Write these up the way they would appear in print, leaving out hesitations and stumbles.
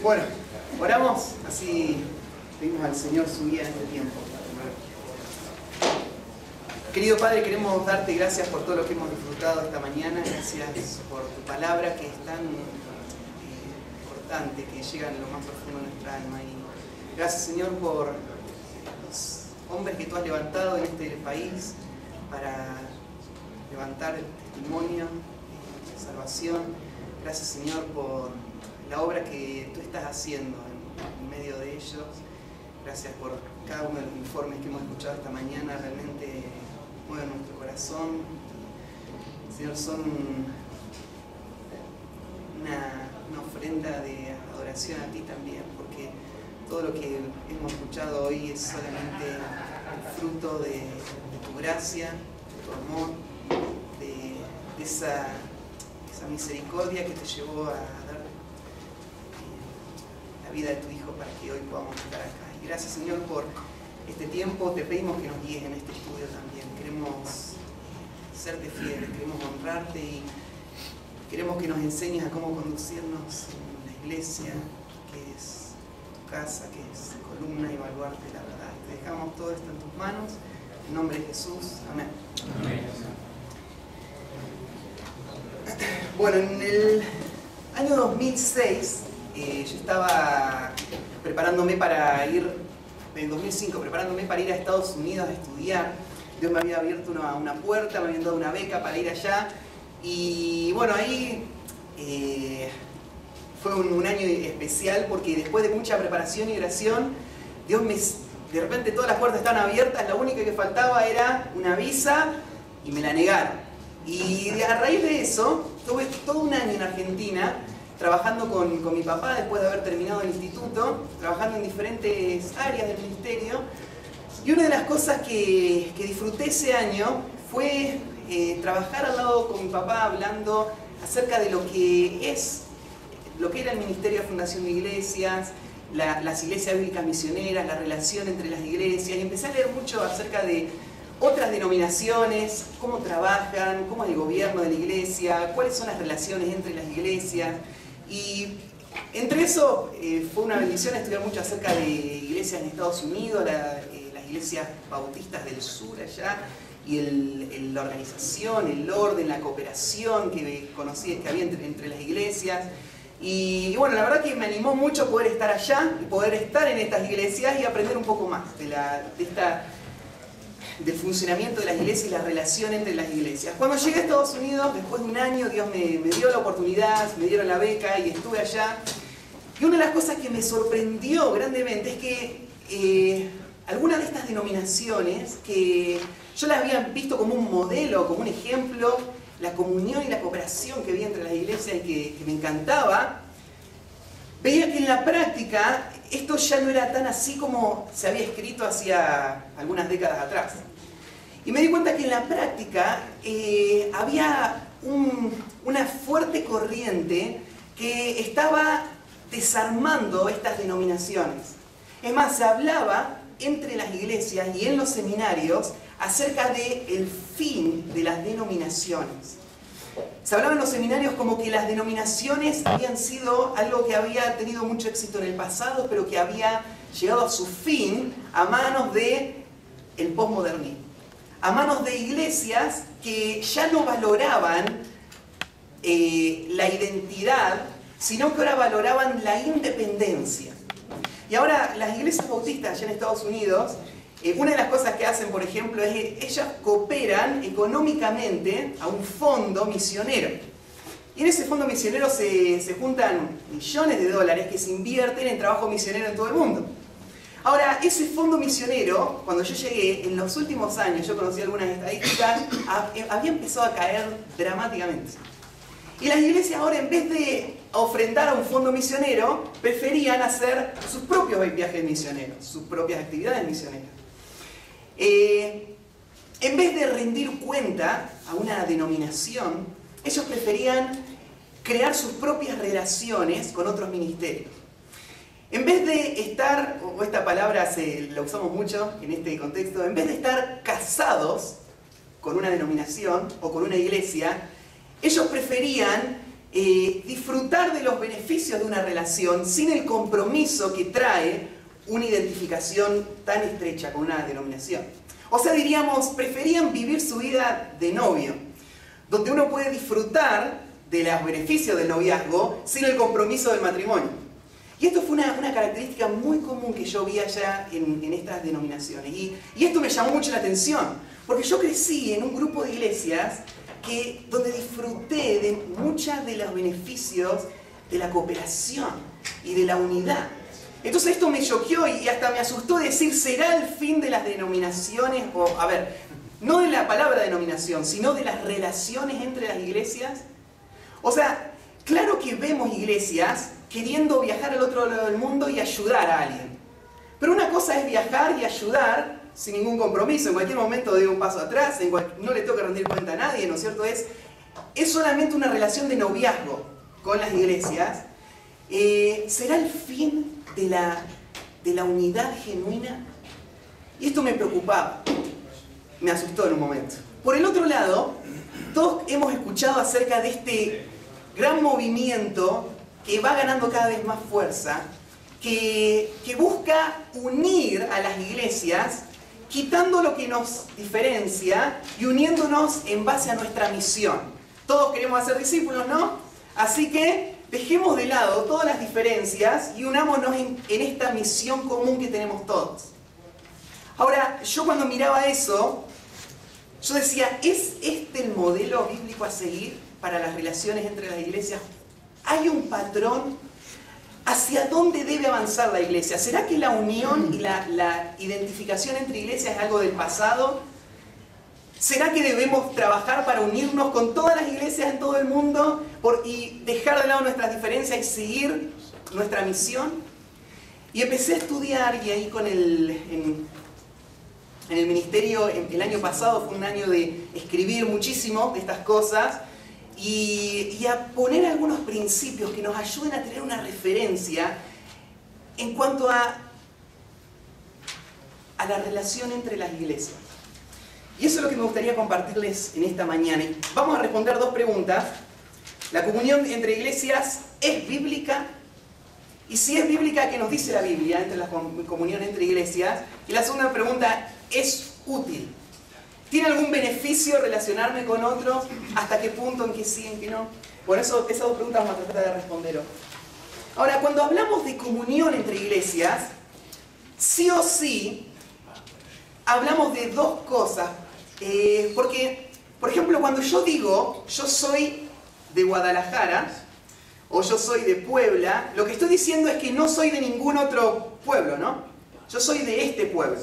Bueno, oramos, así pedimos al Señor su guía en este tiempo. Querido Padre, queremos darte gracias por todo lo que hemos disfrutado esta mañana. Gracias por tu palabra que es tan importante, que llega en lo más profundo de nuestra alma. Y gracias, Señor, por los hombres que tú has levantado en este país para levantar el testimonio de salvación. Gracias, Señor, por la obra que tú estás haciendo en medio de ellos. Gracias por cada uno de los informes que hemos escuchado esta mañana. Realmente mueven nuestro corazón. Señor, son una ofrenda de adoración a ti también, porque todo lo que hemos escuchado hoy es solamente el fruto de tu gracia, de tu amor, de esa misericordia que te llevó a dar la vida de tu Hijo para que hoy podamos estar acá. Y gracias, Señor, por este tiempo. Te pedimos que nos guíes en este estudio también. Queremos serte fieles, queremos honrarte y queremos que nos enseñes a cómo conducirnos en la iglesia, que es tu casa, que es columna y baluarte de la verdad. Te dejamos todo esto en tus manos. En nombre de Jesús. Amén. Amén. Bueno, en el año 2006 yo estaba preparándome para ir, en 2005, preparándome para ir a Estados Unidos a estudiar. Dios me había abierto una puerta, me habían dado una beca para ir allá. Y bueno, ahí fue un año especial porque después de mucha preparación y oración, de repente todas las puertas estaban abiertas, la única que faltaba era una visa y me la negaron. Y a raíz de eso, tuve todo un año en Argentina trabajando con mi papá después de haber terminado el instituto, trabajando en diferentes áreas del ministerio. Y una de las cosas que disfruté ese año fue trabajar al lado con mi papá hablando acerca de lo que era el Ministerio de Fundación de Iglesias, las iglesias bíblicas misioneras, la relación entre las iglesias, y empecé a leer mucho acerca de otras denominaciones, cómo trabajan, cómo es el gobierno de la iglesia, cuáles son las relaciones entre las iglesias. Y entre eso fue una bendición estudiar mucho acerca de iglesias en Estados Unidos, las iglesias bautistas del sur allá, y la organización, el orden, la cooperación que conocí que había entre las iglesias. Y bueno, la verdad que me animó mucho poder estar allá y poder estar en estas iglesias y aprender un poco más del funcionamiento de las iglesias y la relación entre las iglesias. Cuando llegué a Estados Unidos, después de un año, Dios me dio la oportunidad, me dieron la beca y estuve allá. Y una de las cosas que me sorprendió grandemente es que algunas de estas denominaciones, que yo las había visto como un modelo, como un ejemplo, la comunión y la cooperación que había entre las iglesias y que me encantaba, veía que en la práctica esto ya no era tan así como se había escrito hacía algunas décadas atrás. Y me di cuenta que en la práctica había una fuerte corriente que estaba desarmando estas denominaciones. Es más, se hablaba entre las iglesias y en los seminarios acerca del fin de las denominaciones. Se hablaba en los seminarios como que las denominaciones habían sido algo que había tenido mucho éxito en el pasado, pero que había llegado a su fin a manos del posmodernismo, a manos de iglesias que ya no valoraban la identidad, sino que ahora valoraban la independencia. Y ahora las iglesias bautistas allá en Estados Unidos, una de las cosas que hacen, por ejemplo, es que ellas cooperan económicamente a un fondo misionero. Y en ese fondo misionero se juntan millones de dólares que se invierten en trabajo misionero en todo el mundo. Ahora, ese fondo misionero, cuando yo llegué, en los últimos años, yo conocí algunas estadísticas, había empezado a caer dramáticamente. Y las iglesias ahora, en vez de ofrendar a un fondo misionero, preferían hacer sus propios viajes misioneros, sus propias actividades misioneras. En vez de rendir cuenta a una denominación, ellos preferían crear sus propias relaciones con otros ministerios. En vez de estar, o esta palabra la usamos mucho en este contexto, en vez de estar casados con una denominación o con una iglesia, ellos preferían disfrutar de los beneficios de una relación sin el compromiso que trae una identificación tan estrecha con una denominación. O sea, diríamos, preferían vivir su vida de novio, donde uno puede disfrutar de los beneficios del noviazgo sin el compromiso del matrimonio. Y esto fue una característica muy común que yo vi allá en estas denominaciones. Y esto me llamó mucho la atención, porque yo crecí en un grupo de iglesias donde disfruté de muchos de los beneficios de la cooperación y de la unidad. Entonces esto me choqueó y hasta me asustó decir, ¿será el fin de las denominaciones? O, a ver, no de la palabra denominación, sino de las relaciones entre las iglesias. O sea, claro que vemos iglesias queriendo viajar al otro lado del mundo y ayudar a alguien. Pero una cosa es viajar y ayudar sin ningún compromiso. En cualquier momento doy un paso atrás, no le tengo que rendir cuenta a nadie, ¿no es cierto? Es solamente una relación de noviazgo con las iglesias. ¿Será el fin de la unidad genuina? Y esto me preocupaba, me asustó en un momento. Por el otro lado, todos hemos escuchado acerca de este gran movimiento que va ganando cada vez más fuerza, que busca unir a las iglesias, quitando lo que nos diferencia y uniéndonos en base a nuestra misión. Todos queremos hacer discípulos, ¿no? Así que dejemos de lado todas las diferencias y unámonos en esta misión común que tenemos todos. Ahora, yo cuando miraba eso, yo decía, ¿es este el modelo bíblico a seguir para las relaciones entre las iglesias? ¿Hay un patrón? ¿Hacia dónde debe avanzar la iglesia? ¿Será que la unión y la identificación entre iglesias es algo del pasado? ¿Será que debemos trabajar para unirnos con todas las iglesias en todo el mundo y dejar de lado nuestras diferencias y seguir nuestra misión? Y empecé a estudiar y ahí en el ministerio el año pasado fue un año de escribir muchísimo de estas cosas y a poner algunos principios que nos ayuden a tener una referencia en cuanto a la relación entre las iglesias. Y eso es lo que me gustaría compartirles en esta mañana. Y vamos a responder dos preguntas. ¿La comunión entre iglesias es bíblica? Y si es bíblica, ¿qué nos dice la Biblia entre la comunión entre iglesias? Y la segunda pregunta, ¿es útil? ¿Tiene algún beneficio relacionarme con otros? ¿Hasta qué punto? ¿En qué sí? ¿En qué no? Por eso esas dos preguntas vamos a tratar de responder hoy. Ahora, cuando hablamos de comunión entre iglesias, sí o sí, hablamos de dos cosas. Porque, por ejemplo, cuando yo digo, yo soy de Guadalajara, o yo soy de Puebla, lo que estoy diciendo es que no soy de ningún otro pueblo, ¿no? Yo soy de este pueblo.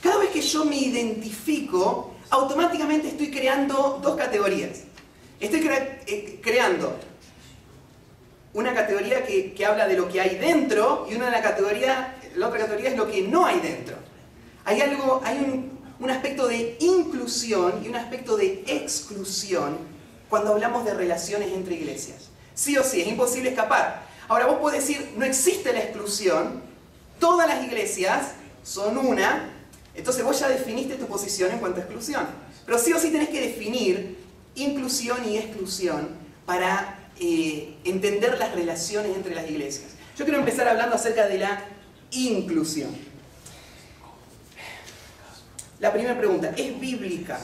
Cada vez que yo me identifico, automáticamente estoy creando dos categorías. Estoy creando una categoría que habla de lo que hay dentro y la otra categoría es lo que no hay dentro. Hay un aspecto de inclusión y un aspecto de exclusión cuando hablamos de relaciones entre iglesias. Sí o sí, es imposible escapar. Ahora vos podés decir, no existe la exclusión, todas las iglesias son una, entonces vos ya definiste tu posición en cuanto a exclusión. Pero sí o sí tenés que definir inclusión y exclusión para entender las relaciones entre las iglesias. Yo quiero empezar hablando acerca de la inclusión. La primera pregunta, ¿es bíblica?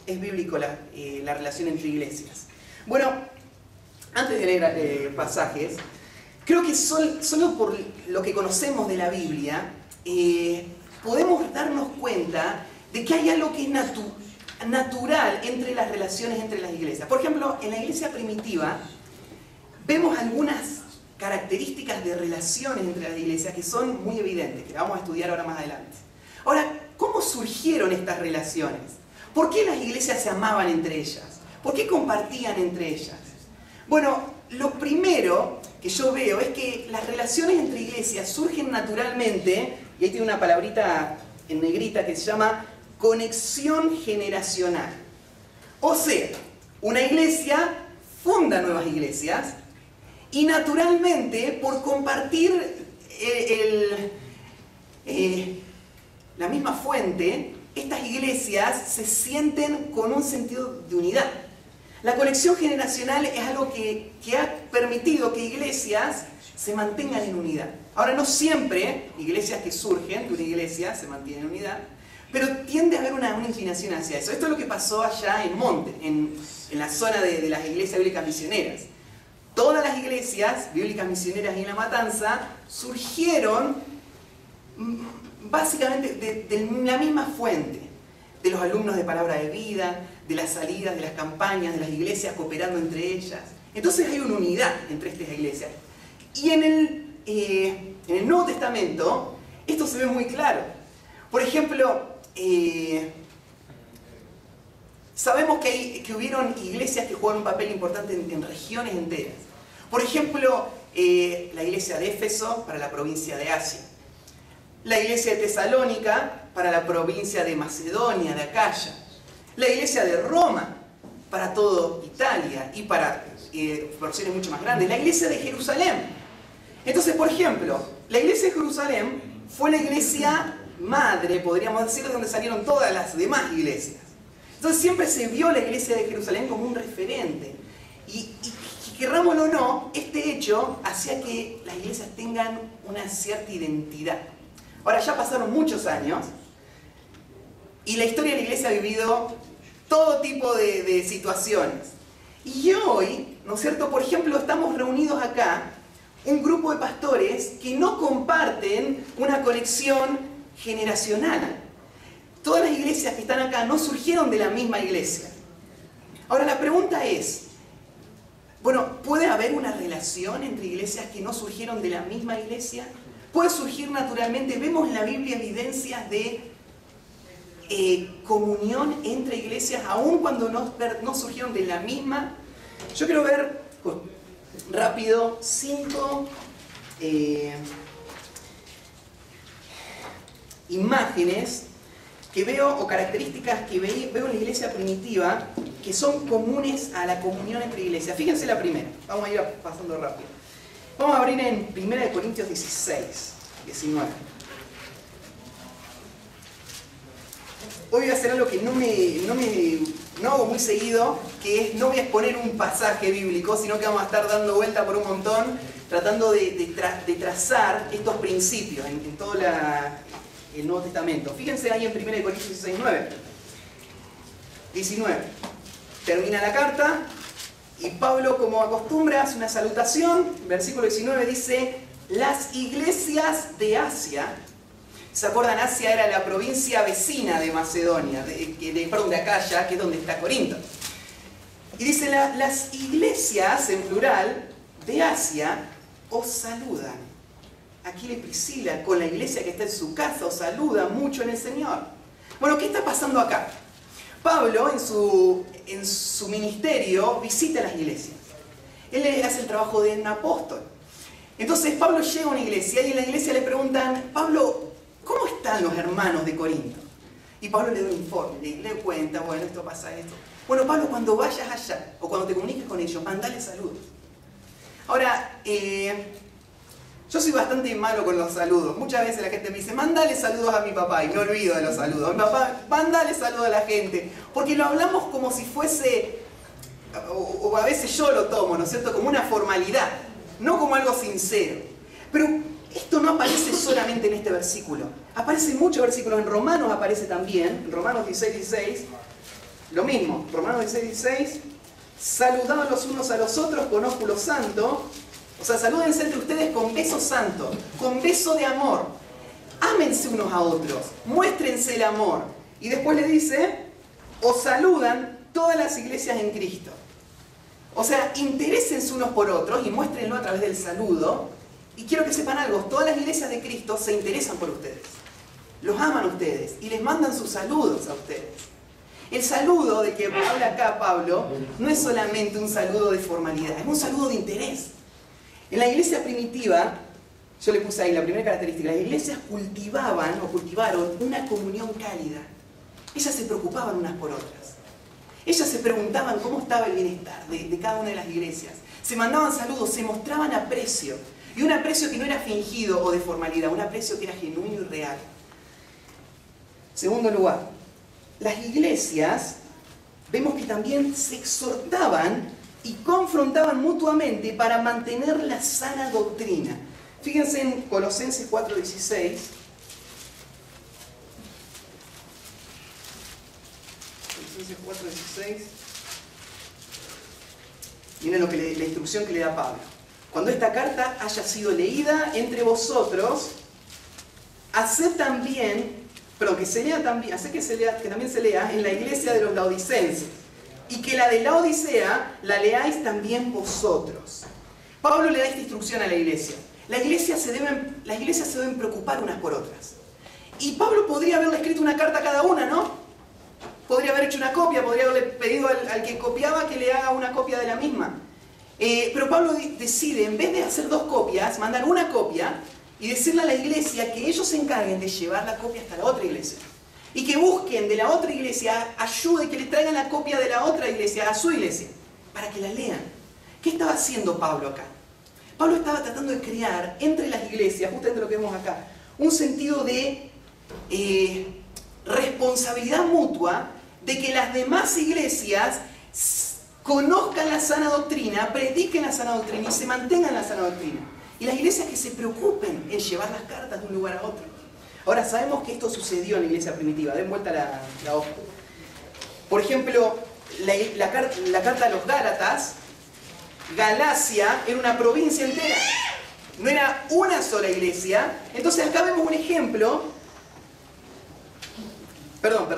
¿Es bíblico la relación entre iglesias? Bueno, antes de leer pasajes, creo que solo por lo que conocemos de la Biblia, podemos darnos cuenta de que hay algo que es natural entre las relaciones entre las iglesias. Por ejemplo, en la iglesia primitiva, vemos algunas características de relaciones entre las iglesias que son muy evidentes, que vamos a estudiar ahora más adelante. Ahora, ¿cómo surgieron estas relaciones? ¿Por qué las iglesias se amaban entre ellas? ¿Por qué compartían entre ellas? Bueno, lo primero que yo veo es que las relaciones entre iglesias surgen naturalmente, y ahí tiene una palabrita en negrita que se llama conexión generacional. O sea, una iglesia funda nuevas iglesias y naturalmente por compartir la misma fuente, estas iglesias se sienten con un sentido de unidad. La conexión generacional es algo que ha permitido que iglesias se mantengan en unidad. Ahora, no siempre iglesias que surgen de una iglesia se mantienen en unidad, pero tiende a haber una inclinación hacia eso. Esto es lo que pasó allá en Monte, en la zona de las iglesias bíblicas misioneras. Todas las iglesias bíblicas misioneras y en La Matanza surgieron básicamente de la misma fuente, de los alumnos de Palabra de Vida, de las salidas, de las campañas, de las iglesias cooperando entre ellas. Entonces hay una unidad entre estas iglesias. Y en el Nuevo Testamento esto se ve muy claro. Por ejemplo, sabemos que hubieron iglesias que jugaron un papel importante en regiones enteras. Por ejemplo, la iglesia de Éfeso para la provincia de Asia. La iglesia de Tesalónica para la provincia de Macedonia, de Acaya. La iglesia de Roma para toda Italia y para porciones mucho más grandes. La iglesia de Jerusalén. Entonces, por ejemplo, la iglesia de Jerusalén fue la iglesia madre, podríamos decir, de donde salieron todas las demás iglesias. Entonces siempre se vio la iglesia de Jerusalén como un referente. Y querrámoslo o no, este hecho hacía que las iglesias tengan una cierta identidad. Ahora, ya pasaron muchos años y la historia de la iglesia ha vivido todo tipo de situaciones. Y hoy, ¿no es cierto? Por ejemplo, estamos reunidos acá, un grupo de pastores que no comparten una conexión generacional. Todas las iglesias que están acá no surgieron de la misma iglesia. Ahora, la pregunta es, bueno, ¿puede haber una relación entre iglesias que no surgieron de la misma iglesia? ¿Puede surgir naturalmente? Vemos en la Biblia evidencias de comunión entre iglesias, aun cuando no surgieron de la misma. Yo quiero ver rápido 5 imágenes que veo, o características que veo en la iglesia primitiva que son comunes a la comunión entre iglesias. Fíjense la primera, vamos a ir pasando rápido. Vamos a abrir en 1 Corintios 16, 19. Hoy voy a hacer algo que no hago muy seguido, que es no voy a exponer un pasaje bíblico, sino que vamos a estar dando vuelta por un montón, tratando de trazar estos principios en todo el Nuevo Testamento. Fíjense ahí en 1 Corintios 16, 19. Termina la carta y Pablo, como acostumbra, hace una salutación. Versículo 19 dice: las iglesias de Asia. ¿Se acuerdan? Asia era la provincia vecina de Macedonia, de Acaya, que es donde está Corinto. Y dice, las iglesias, en plural, de Asia, os saludan. Aquila y Priscila, con la iglesia que está en su casa, os saluda mucho en el Señor. Bueno, ¿qué está pasando acá? Pablo, en su ministerio, visita las iglesias. Él hace el trabajo de un apóstol. Entonces Pablo llega a una iglesia y en la iglesia le preguntan: Pablo, ¿cómo están los hermanos de Corinto? Y Pablo le da un informe, le cuenta, bueno, esto pasa esto. Bueno, Pablo, cuando vayas allá, o cuando te comuniques con ellos, mandale saludos. Ahora, yo soy bastante malo con los saludos. Muchas veces la gente me dice: mándale saludos a mi papá, y me olvido de los saludos. Mi papá, mándale saludos a la gente. Porque lo hablamos como si fuese, o a veces yo lo tomo, ¿no es cierto?, como una formalidad, no como algo sincero. Pero esto no aparece solamente en este versículo. Aparece en muchos versículos. En Romanos aparece también. En Romanos 16, 16. Lo mismo. Romanos 16, 16. Saludados los unos a los otros con ósculo santo. O sea, salúdense entre ustedes con beso santo. Con beso de amor. Ámense unos a otros. Muéstrense el amor. Y después le dice: os saludan todas las iglesias en Cristo. O sea, interésense unos por otros y muéstrenlo a través del saludo. Y quiero que sepan algo, todas las iglesias de Cristo se interesan por ustedes. Los aman a ustedes y les mandan sus saludos a ustedes. El saludo de que habla acá Pablo no es solamente un saludo de formalidad, es un saludo de interés. En la iglesia primitiva, yo le puse ahí la primera característica, las iglesias cultivaron una comunión cálida. Ellas se preocupaban unas por otras. Ellas se preguntaban cómo estaba el bienestar de cada una de las iglesias. Se mandaban saludos, se mostraban aprecio. Y un aprecio que no era fingido o de formalidad, un aprecio que era genuino y real. Segundo lugar, las iglesias vemos que también se exhortaban y confrontaban mutuamente para mantener la sana doctrina. Fíjense en Colosenses 4:16. Colosenses 4:16. Miren la instrucción que le da Pablo. Cuando esta carta haya sido leída entre vosotros, haced también, pero que se lea también, haced que también se lea en la iglesia de los laodicenses, y que la de Laodicea la leáis también vosotros. Pablo le da esta instrucción a la iglesia. Las iglesias se deben preocupar unas por otras. Y Pablo podría haberle escrito una carta a cada una, ¿no? Podría haber hecho una copia, podría haberle pedido al que copiaba que le haga una copia de la misma. Pero Pablo decide, en vez de hacer dos copias, mandar una copia y decirle a la iglesia que ellos se encarguen de llevar la copia hasta la otra iglesia. Y que busquen de la otra iglesia ayuda y que le traigan la copia de la otra iglesia a su iglesia, para que la lean. ¿Qué estaba haciendo Pablo acá? Pablo estaba tratando de crear entre las iglesias, justamente lo que vemos acá, un sentido de responsabilidad mutua, de que las demás iglesias conozcan la sana doctrina, prediquen la sana doctrina y se mantengan la sana doctrina. Y las iglesias que se preocupen en llevar las cartas de un lugar a otro. Ahora, sabemos que esto sucedió en la iglesia primitiva. Den vuelta la hoja. Por ejemplo, la carta a los Gálatas, Galacia era una provincia entera. No era una sola iglesia. Entonces acá vemos un ejemplo. Perdón.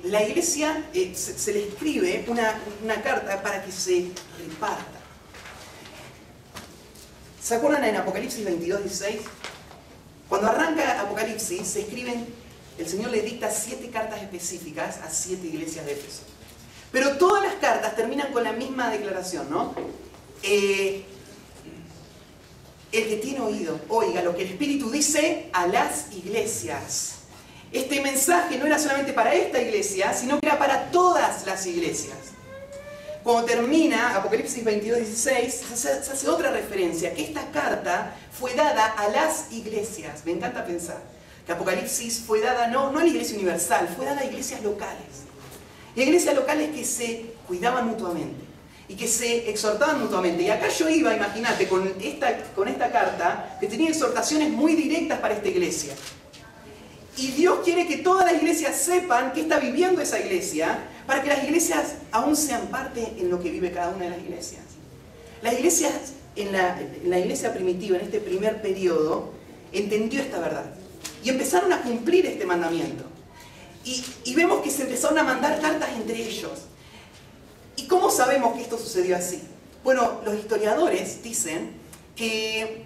La iglesia se le escribe una carta para que se reparta. ¿Se acuerdan en Apocalipsis 22:16? Cuando arranca Apocalipsis, se escriben, el Señor le dicta 7 cartas específicas a 7 iglesias de Éfeso. Pero todas las cartas terminan con la misma declaración, ¿no? El que tiene oído, oiga lo que el Espíritu dice a las iglesias. Este mensaje no era solamente para esta iglesia, sino que era para todas las iglesias. Cuando termina Apocalipsis 22:16, se hace otra referencia, que esta carta fue dada a las iglesias. Me encanta pensar que Apocalipsis fue dada no a la iglesia universal, fue dada a iglesias locales. Y iglesias locales que se cuidaban mutuamente y que se exhortaban mutuamente. Y acá yo iba, imagínate, con esta carta, que tenía exhortaciones muy directas para esta iglesia. Y Dios quiere que todas las iglesias sepan qué está viviendo esa iglesia, para que las iglesias aún sean parte en lo que vive cada una de las iglesias. Las iglesias, en la iglesia primitiva, en este primer periodo, entendió esta verdad. Y empezaron a cumplir este mandamiento. Y vemos que se empezaron a mandar cartas entre ellos. ¿Y cómo sabemos que esto sucedió así? Bueno, los historiadores dicen que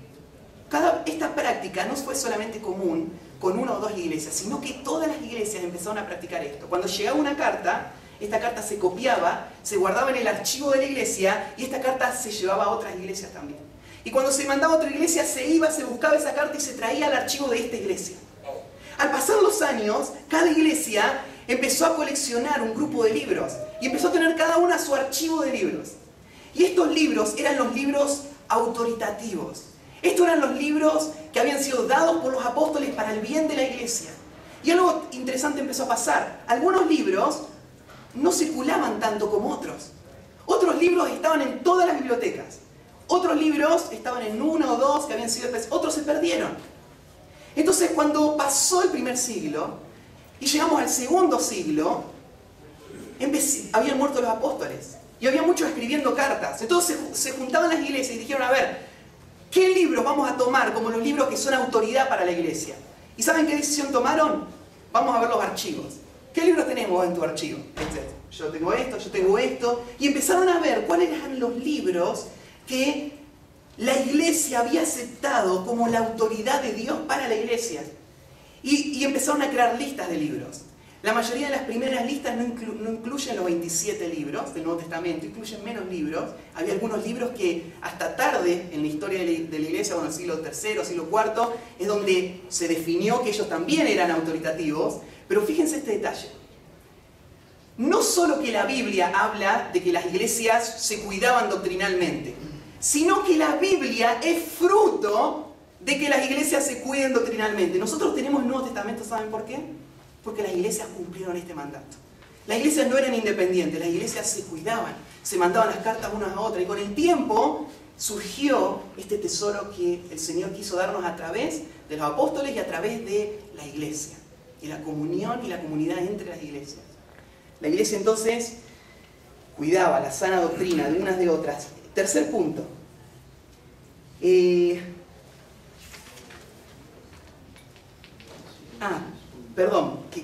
esta práctica no fue solamente común con una o dos iglesias, sino que todas las iglesias empezaron a practicar esto. Cuando llegaba una carta, esta carta se copiaba, se guardaba en el archivo de la iglesia y esta carta se llevaba a otras iglesias también. Y cuando se mandaba a otra iglesia, se buscaba esa carta y se traía al archivo de esta iglesia. Al pasar los años, cada iglesia empezó a coleccionar un grupo de libros y empezó a tener cada una su archivo de libros. Y estos libros eran los libros autoritativos. Estos eran los libros que habían sido dados por los apóstoles para el bien de la iglesia. Y algo interesante empezó a pasar. Algunos libros no circulaban tanto como otros. Otros libros estaban en todas las bibliotecas. Otros libros estaban en una o dos que habían sido... Otros se perdieron. Entonces, cuando pasó el primer siglo y llegamos al segundo siglo, habían muerto los apóstoles. Y había muchos escribiendo cartas. Entonces se juntaban las iglesias y dijeron, a ver, ¿qué libros vamos a tomar como los libros que son autoridad para la iglesia? ¿Y saben qué decisión tomaron? Vamos a ver los archivos. ¿Qué libros tenemos en tu archivo? Yo tengo esto, yo tengo esto. Y empezaron a ver cuáles eran los libros que la iglesia había aceptado como la autoridad de Dios para la iglesia. Y empezaron a crear listas de libros. La mayoría de las primeras listas no incluyen los 27 libros del Nuevo Testamento, incluyen menos libros. Había algunos libros que hasta tarde en la historia de la iglesia, bueno, el siglo III, siglo IV, es donde se definió que ellos también eran autoritativos. Pero fíjense este detalle. No solo que la Biblia habla de que las iglesias se cuidaban doctrinalmente, sino que la Biblia es fruto de que las iglesias se cuiden doctrinalmente. Nosotros tenemos el Nuevo Testamento, ¿saben por qué? Porque las iglesias cumplieron este mandato. Las iglesias no eran independientes, las iglesias se cuidaban, se mandaban las cartas unas a otras, y con el tiempo surgió este tesoro que el Señor quiso darnos a través de los apóstoles y a través de la iglesia, y la comunión y la comunidad entre las iglesias. La iglesia entonces cuidaba la sana doctrina de unas de otras. Tercer punto. Que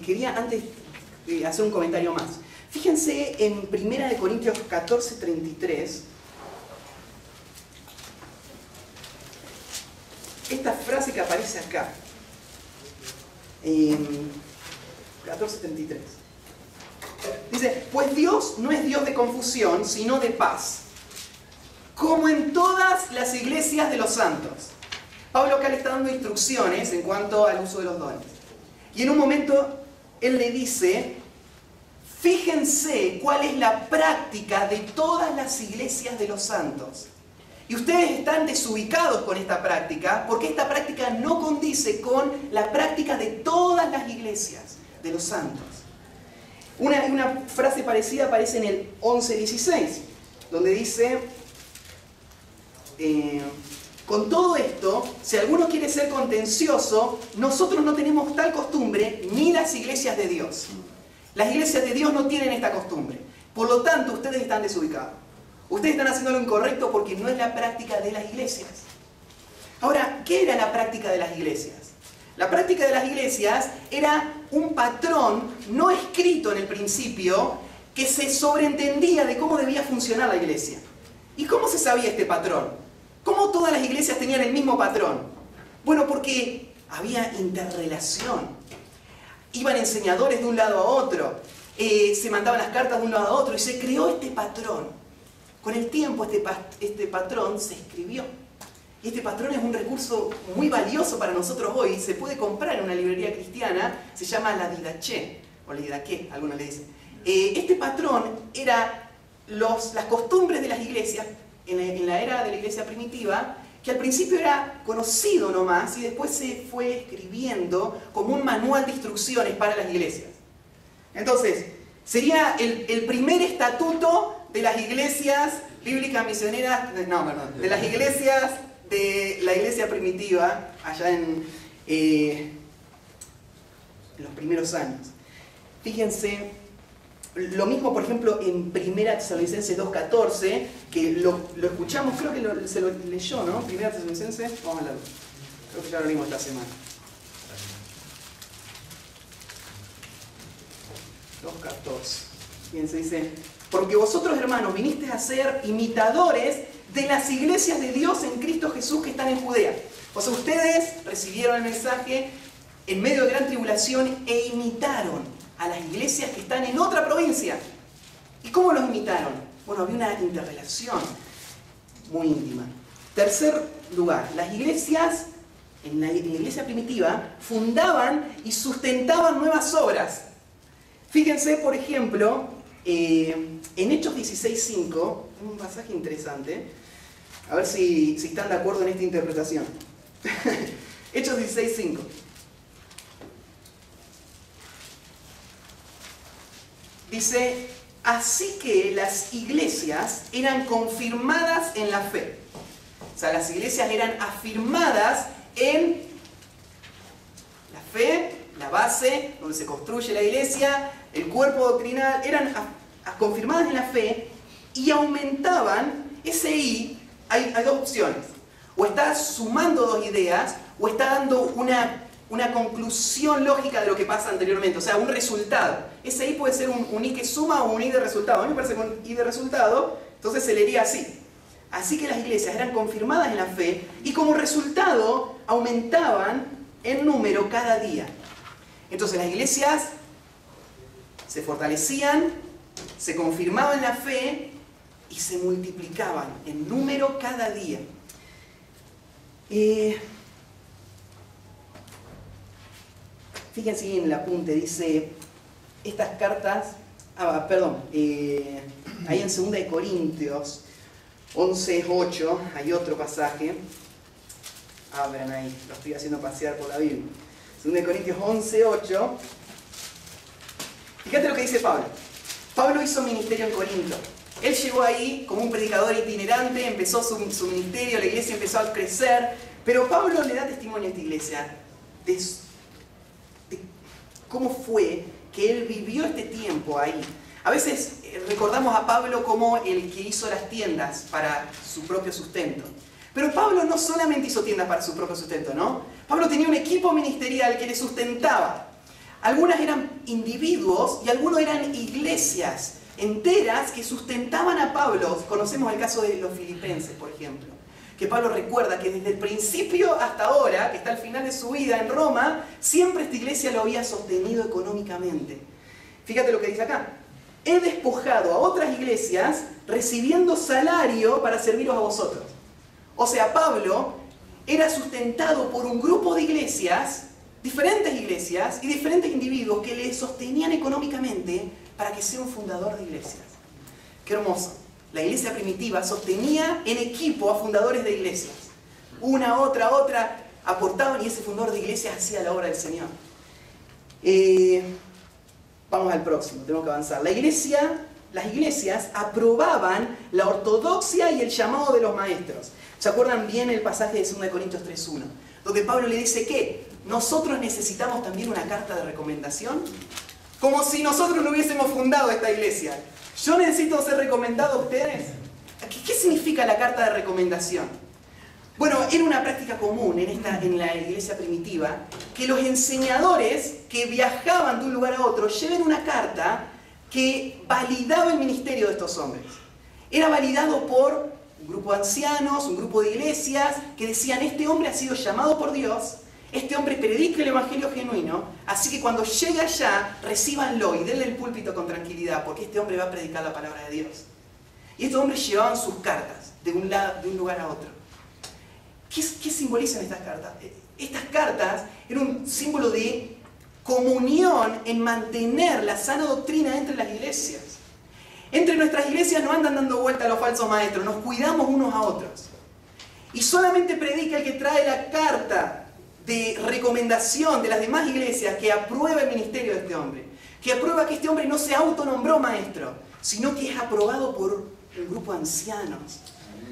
quería antes hacer un comentario más. Fíjense en 1 Corintios 14:33. Esta frase que aparece acá. 14:33. Dice, pues Dios no es Dios de confusión, sino de paz, como en todas las iglesias de los santos. Pablo acá le está dando instrucciones en cuanto al uso de los dones. Y en un momento él le dice, fíjense cuál es la práctica de todas las iglesias de los santos. Y ustedes están desubicados con esta práctica, porque esta práctica no condice con la práctica de todas las iglesias de los santos. Una frase parecida aparece en el 11:16, donde dice, con todo esto, si alguno quiere ser contencioso, nosotros no tenemos tal costumbre, ni las iglesias de Dios. Las iglesias de Dios no tienen esta costumbre. Por lo tanto, ustedes están desubicados. Ustedes están haciendo lo incorrecto porque no es la práctica de las iglesias. Ahora, ¿qué era la práctica de las iglesias? La práctica de las iglesias era un patrón no escrito en el principio que se sobreentendía de cómo debía funcionar la iglesia. ¿Y cómo se sabía este patrón? ¿Cómo todas las iglesias tenían el mismo patrón? Bueno, porque había interrelación. Iban enseñadores de un lado a otro, se mandaban las cartas de un lado a otro y se creó este patrón. Con el tiempo este patrón se escribió. Y este patrón es un recurso muy valioso para nosotros hoy. Se puede comprar en una librería cristiana, se llama la Didaché, o la Didaché, algunos le dicen. Este patrón era las costumbres de las iglesias, en la era de la iglesia primitiva, que al principio era conocido nomás y después se fue escribiendo como un manual de instrucciones para las iglesias. Entonces, sería el primer estatuto de las iglesias bíblicas misioneras, de las iglesias de la iglesia primitiva, allá en los primeros años. Fíjense, lo mismo por ejemplo en 1 Tesalonicenses 2:14, que lo escuchamos, creo que se lo leyó, ¿no? 1 Tesalonicenses, vamos a hablar. Creo que ya lo leímos esta semana. 2:14. Fíjense, dice, porque vosotros hermanos vinisteis a ser imitadores de las iglesias de Dios en Cristo Jesús que están en Judea. O sea, ustedes recibieron el mensaje en medio de gran tribulación e imitaron a las iglesias que están en otra provincia. ¿Y cómo los imitaron? Bueno, había una interrelación muy íntima. Tercer lugar, las iglesias, en la iglesia primitiva, fundaban y sustentaban nuevas obras. Fíjense, por ejemplo, en Hechos 16:5, un pasaje interesante, a ver si están de acuerdo en esta interpretación. Hechos 16:5. Dice, así que las iglesias eran confirmadas en la fe. O sea, las iglesias eran afirmadas en la fe, la base, donde se construye la iglesia, el cuerpo doctrinal, eran confirmadas en la fe y aumentaban ese I. Hay dos opciones. O está sumando dos ideas, o está dando una conclusión lógica de lo que pasa anteriormente, o sea, un resultado. Ese I puede ser un I que suma o un I de resultado. A mí me parece que un I de resultado, entonces se leería así. Así que las iglesias eran confirmadas en la fe y como resultado aumentaban en número cada día. Entonces las iglesias se fortalecían, se confirmaban en la fe y se multiplicaban en número cada día. Fíjense en el apunte, dice, estas cartas, ahí en 2 Corintios 11:8, hay otro pasaje, abran ahí, lo estoy haciendo pasear por la Biblia. 2 Corintios 11:8, fíjate lo que dice Pablo. Pablo hizo ministerio en Corinto. Él llegó ahí como un predicador itinerante, empezó su ministerio, la iglesia empezó a crecer, pero Pablo le da testimonio a esta iglesia de cómo fue que él vivió este tiempo ahí. A veces recordamos a Pablo como el que hizo las tiendas para su propio sustento. Pero Pablo no solamente hizo tiendas para su propio sustento, ¿no? Pablo tenía un equipo ministerial que le sustentaba. Algunas eran individuos y algunos eran iglesias enteras que sustentaban a Pablo. Conocemos el caso de los filipenses, por ejemplo. Que Pablo recuerda que desde el principio hasta ahora, que está al final de su vida en Roma, siempre esta iglesia lo había sostenido económicamente. Fíjate lo que dice acá. He despojado a otras iglesias recibiendo salario para serviros a vosotros. O sea, Pablo era sustentado por un grupo de iglesias, diferentes iglesias y diferentes individuos que le sostenían económicamente para que sea un fundador de iglesias. Qué hermoso. La iglesia primitiva sostenía en equipo a fundadores de iglesias. Una, otra, aportaban y ese fundador de iglesias hacía la obra del Señor. Vamos al próximo, tenemos que avanzar. Las iglesias aprobaban la ortodoxia y el llamado de los maestros. ¿Se acuerdan bien el pasaje de 2 Corintios 3:1? Donde Pablo le dice que nosotros necesitamos también una carta de recomendación. Como si nosotros no hubiésemos fundado esta iglesia. Yo necesito ser recomendado a ustedes. ¿Qué significa la carta de recomendación? Bueno, era una práctica común en la iglesia primitiva que los enseñadores que viajaban de un lugar a otro lleven una carta que validaba el ministerio de estos hombres. Era validado por un grupo de ancianos, un grupo de iglesias que decían: este hombre ha sido llamado por Dios, este hombre predica el evangelio genuino, así que cuando llegue allá, recíbanlo y denle el púlpito con tranquilidad, porque este hombre va a predicar la palabra de Dios. Y estos hombres llevaban sus cartas de un lugar a otro. ¿Qué simbolizan estas cartas? Estas cartas eran un símbolo de comunión en mantener la sana doctrina entre las iglesias. Entre nuestras iglesias no andan dando vuelta a los falsos maestros, nos cuidamos unos a otros. Y solamente predica el que trae la carta de recomendación de las demás iglesias que aprueba el ministerio de este hombre, que aprueba que este hombre no se autonombró maestro, sino que es aprobado por un grupo de ancianos,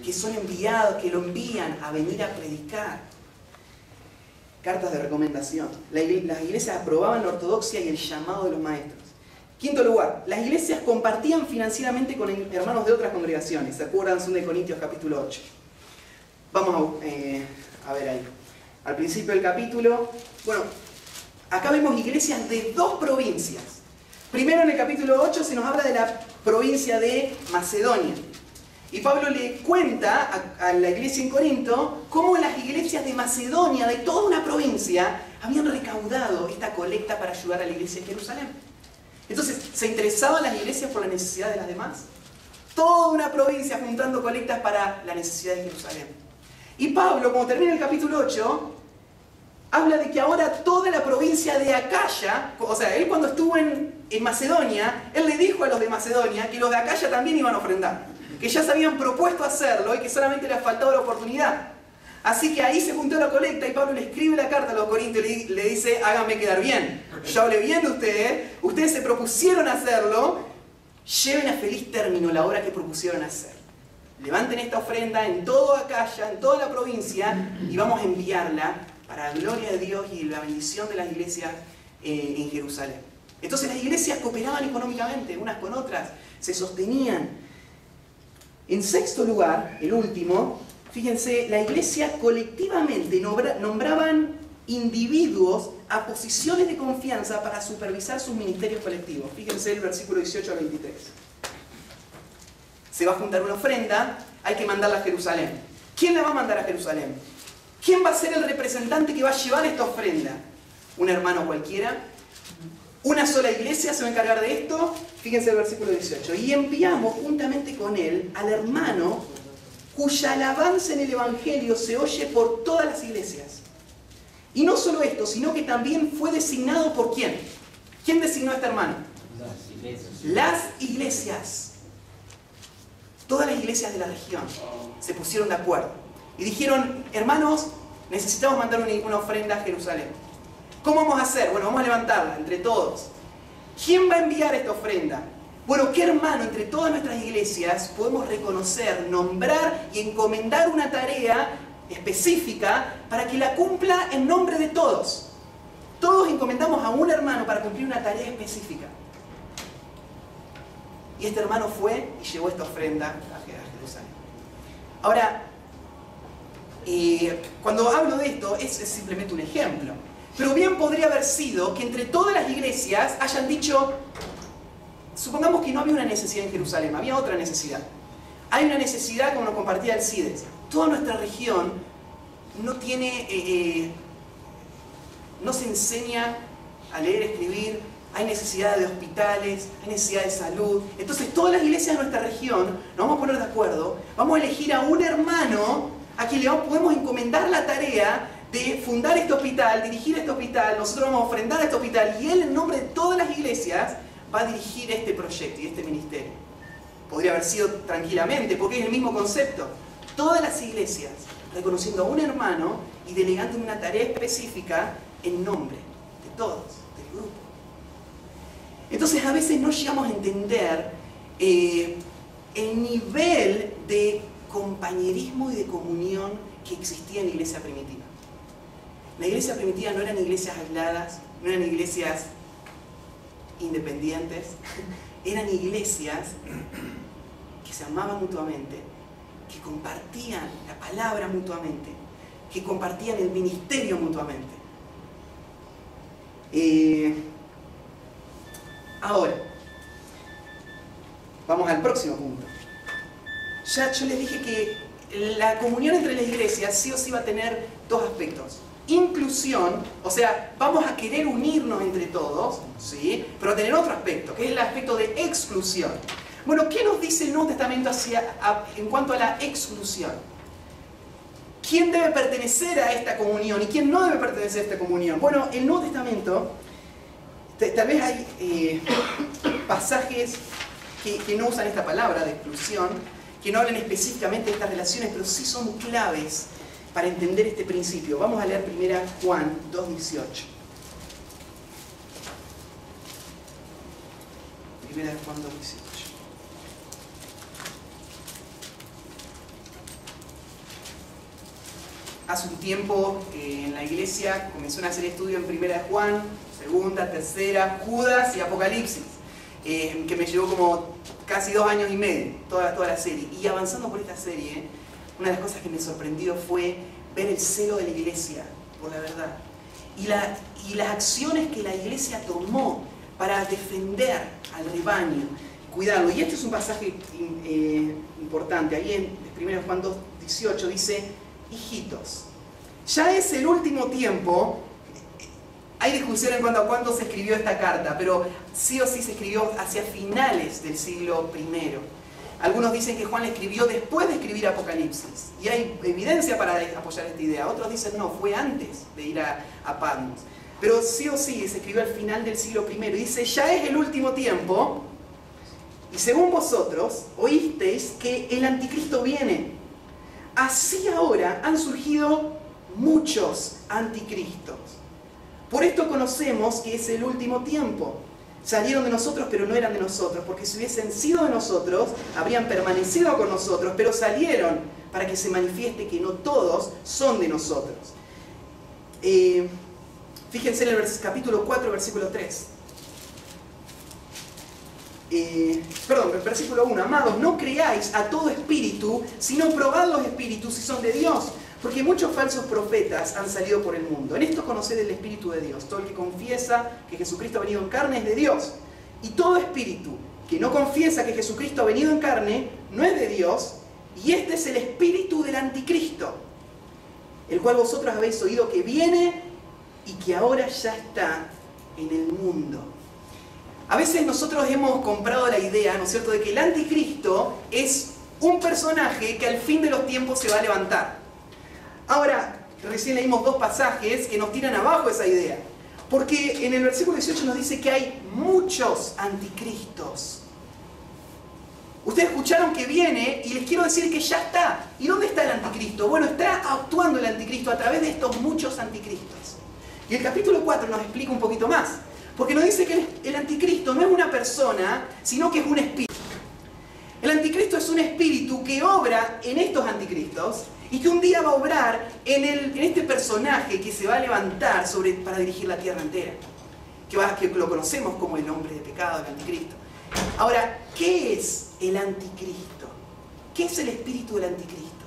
que son enviados, que lo envían a venir a predicar. Cartas de recomendación. Las iglesias aprobaban la ortodoxia y el llamado de los maestros. Quinto lugar, las iglesias compartían financieramente con hermanos de otras congregaciones. ¿Se acuerdan? 2 Corintios capítulo 8. Vamos a ver ahí. Al principio del capítulo, bueno, acá vemos iglesias de dos provincias. Primero en el capítulo 8 se nos habla de la provincia de Macedonia. Y Pablo le cuenta a la iglesia en Corinto cómo las iglesias de Macedonia, de toda una provincia, habían recaudado esta colecta para ayudar a la iglesia en Jerusalén. Entonces, ¿se interesaban las iglesias por la necesidad de las demás? Toda una provincia juntando colectas para la necesidad de Jerusalén. Y Pablo, como termina el capítulo 8, habla de que ahora toda la provincia de Acaya, o sea, él cuando estuvo en Macedonia, él le dijo a los de Macedonia que los de Acaya también iban a ofrendar, que ya se habían propuesto hacerlo y que solamente les faltaba la oportunidad. Así que ahí se juntó la colecta y Pablo le escribe la carta a los corintios y le dice: háganme quedar bien, yo hablé bien de ustedes se propusieron hacerlo, lleven a feliz término la obra que propusieron hacer. Levanten esta ofrenda en todo Acaya, en toda la provincia, y vamos a enviarla para la gloria de Dios y la bendición de las iglesias en Jerusalén. Entonces las iglesias cooperaban económicamente unas con otras, se sostenían. En sexto lugar, el último, fíjense, la iglesia colectivamente nombraban individuos a posiciones de confianza para supervisar sus ministerios colectivos. Fíjense el versículo 18 al 23. Se va a juntar una ofrenda, hay que mandarla a Jerusalén. ¿Quién la va a mandar a Jerusalén? ¿Quién va a ser el representante que va a llevar esta ofrenda? ¿Un hermano cualquiera? ¿Una sola iglesia se va a encargar de esto? Fíjense el versículo 18. Y enviamos juntamente con él al hermano cuya alabanza en el Evangelio se oye por todas las iglesias. Y no solo esto, sino que también fue designado por ¿quién? ¿Quién designó a este hermano? Las iglesias. Las iglesias. Todas las iglesias de la región se pusieron de acuerdo y dijeron: hermanos, necesitamos mandar una ofrenda a Jerusalén. ¿Cómo vamos a hacer? Bueno, vamos a levantarla entre todos. ¿Quién va a enviar esta ofrenda? Bueno, ¿qué hermano entre todas nuestras iglesias podemos reconocer, nombrar y encomendar una tarea específica para que la cumpla en nombre de todos? Todos encomendamos a un hermano para cumplir una tarea específica. Y este hermano fue y llevó esta ofrenda a Jerusalén. Ahora, cuando hablo de esto, es simplemente un ejemplo. Pero bien podría haber sido que entre todas las iglesias hayan dicho, supongamos que no había una necesidad en Jerusalén, había otra necesidad. Hay una necesidad, como nos compartía Alcides. Toda nuestra región no tiene, no se enseña a leer, escribir, hay necesidad de hospitales, hay necesidad de salud. Entonces todas las iglesias de nuestra región nos vamos a poner de acuerdo, vamos a elegir a un hermano a quien le podemos encomendar la tarea de fundar este hospital, dirigir este hospital, nosotros vamos a ofrendar a este hospital y él en nombre de todas las iglesias va a dirigir este proyecto y este ministerio. Podría haber sido tranquilamente, porque es el mismo concepto. Todas las iglesias reconociendo a un hermano y delegando una tarea específica en nombre de todos, del grupo. Entonces a veces no llegamos a entender el nivel de compañerismo y de comunión que existía en la iglesia primitiva. La iglesia primitiva no eran iglesias aisladas, no eran iglesias independientes, eran iglesias que se amaban mutuamente, que compartían la palabra mutuamente, que compartían el ministerio mutuamente. Ahora, vamos al próximo punto. Ya yo les dije que la comunión entre las iglesias sí o sí va a tener dos aspectos. Inclusión, o sea, vamos a querer unirnos entre todos, ¿sí? Pero a tener otro aspecto, que es el aspecto de exclusión. Bueno, ¿qué nos dice el Nuevo Testamento en cuanto a la exclusión? ¿Quién debe pertenecer a esta comunión y quién no debe pertenecer a esta comunión? Bueno, el Nuevo Testamento, tal vez hay pasajes que no usan esta palabra de exclusión, que no hablan específicamente de estas relaciones, pero sí son claves para entender este principio. Vamos a leer 1 Juan 2:18. 1 Juan 2:18. Hace un tiempo en la iglesia comenzó una serie de estudios en 1 Juan, segunda, tercera, Judas y Apocalipsis, que me llevó como casi 2 años y medio, toda la serie. Y avanzando por esta serie, una de las cosas que me sorprendió fue ver el celo de la iglesia por la verdad y las acciones que la iglesia tomó para defender al rebaño, cuidarlo. Y este es un pasaje importante. Ahí en 1 Juan 2:18 dice: hijitos, ya es el último tiempo. Hay discusión en cuanto a cuándo se escribió esta carta, pero sí o sí se escribió hacia finales del siglo I. Algunos dicen que Juan la escribió después de escribir Apocalipsis, y hay evidencia para apoyar esta idea. Otros dicen no, fue antes de ir a Patmos. Pero sí o sí se escribió al final del siglo I. Y dice: ya es el último tiempo, y según vosotros oísteis que el anticristo viene. Así ahora han surgido muchos anticristos. Por esto conocemos que es el último tiempo. Salieron de nosotros, pero no eran de nosotros, porque si hubiesen sido de nosotros, habrían permanecido con nosotros, pero salieron para que se manifieste que no todos son de nosotros. Fíjense en el capítulo 4, versículo 3. El versículo 1. Amados, no creáis a todo espíritu, sino probad los espíritus si son de Dios, porque muchos falsos profetas han salido por el mundo. En esto conoced el Espíritu de Dios. Todo el que confiesa que Jesucristo ha venido en carne es de Dios. Y todo espíritu que no confiesa que Jesucristo ha venido en carne no es de Dios. Y este es el espíritu del anticristo, el cual vosotros habéis oído que viene y que ahora ya está en el mundo. A veces nosotros hemos comprado la idea, ¿no es cierto?, de que el anticristo es un personaje que al fin de los tiempos se va a levantar. Ahora, recién leímos 2 pasajes que nos tiran abajo esa idea. Porque en el versículo 18 nos dice que hay muchos anticristos. Ustedes escucharon que viene y les quiero decir que ya está. ¿Y dónde está el anticristo? Bueno, está actuando el anticristo a través de estos muchos anticristos. Y el capítulo 4 nos explica un poquito más. Porque nos dice que el anticristo no es una persona, sino que es un espíritu. El anticristo es un espíritu que obra en estos anticristos y que un día va a obrar en este personaje que se va a levantar para dirigir la tierra entera. Que lo conocemos como el hombre de pecado, el anticristo. Ahora, ¿qué es el anticristo? ¿Qué es el espíritu del anticristo?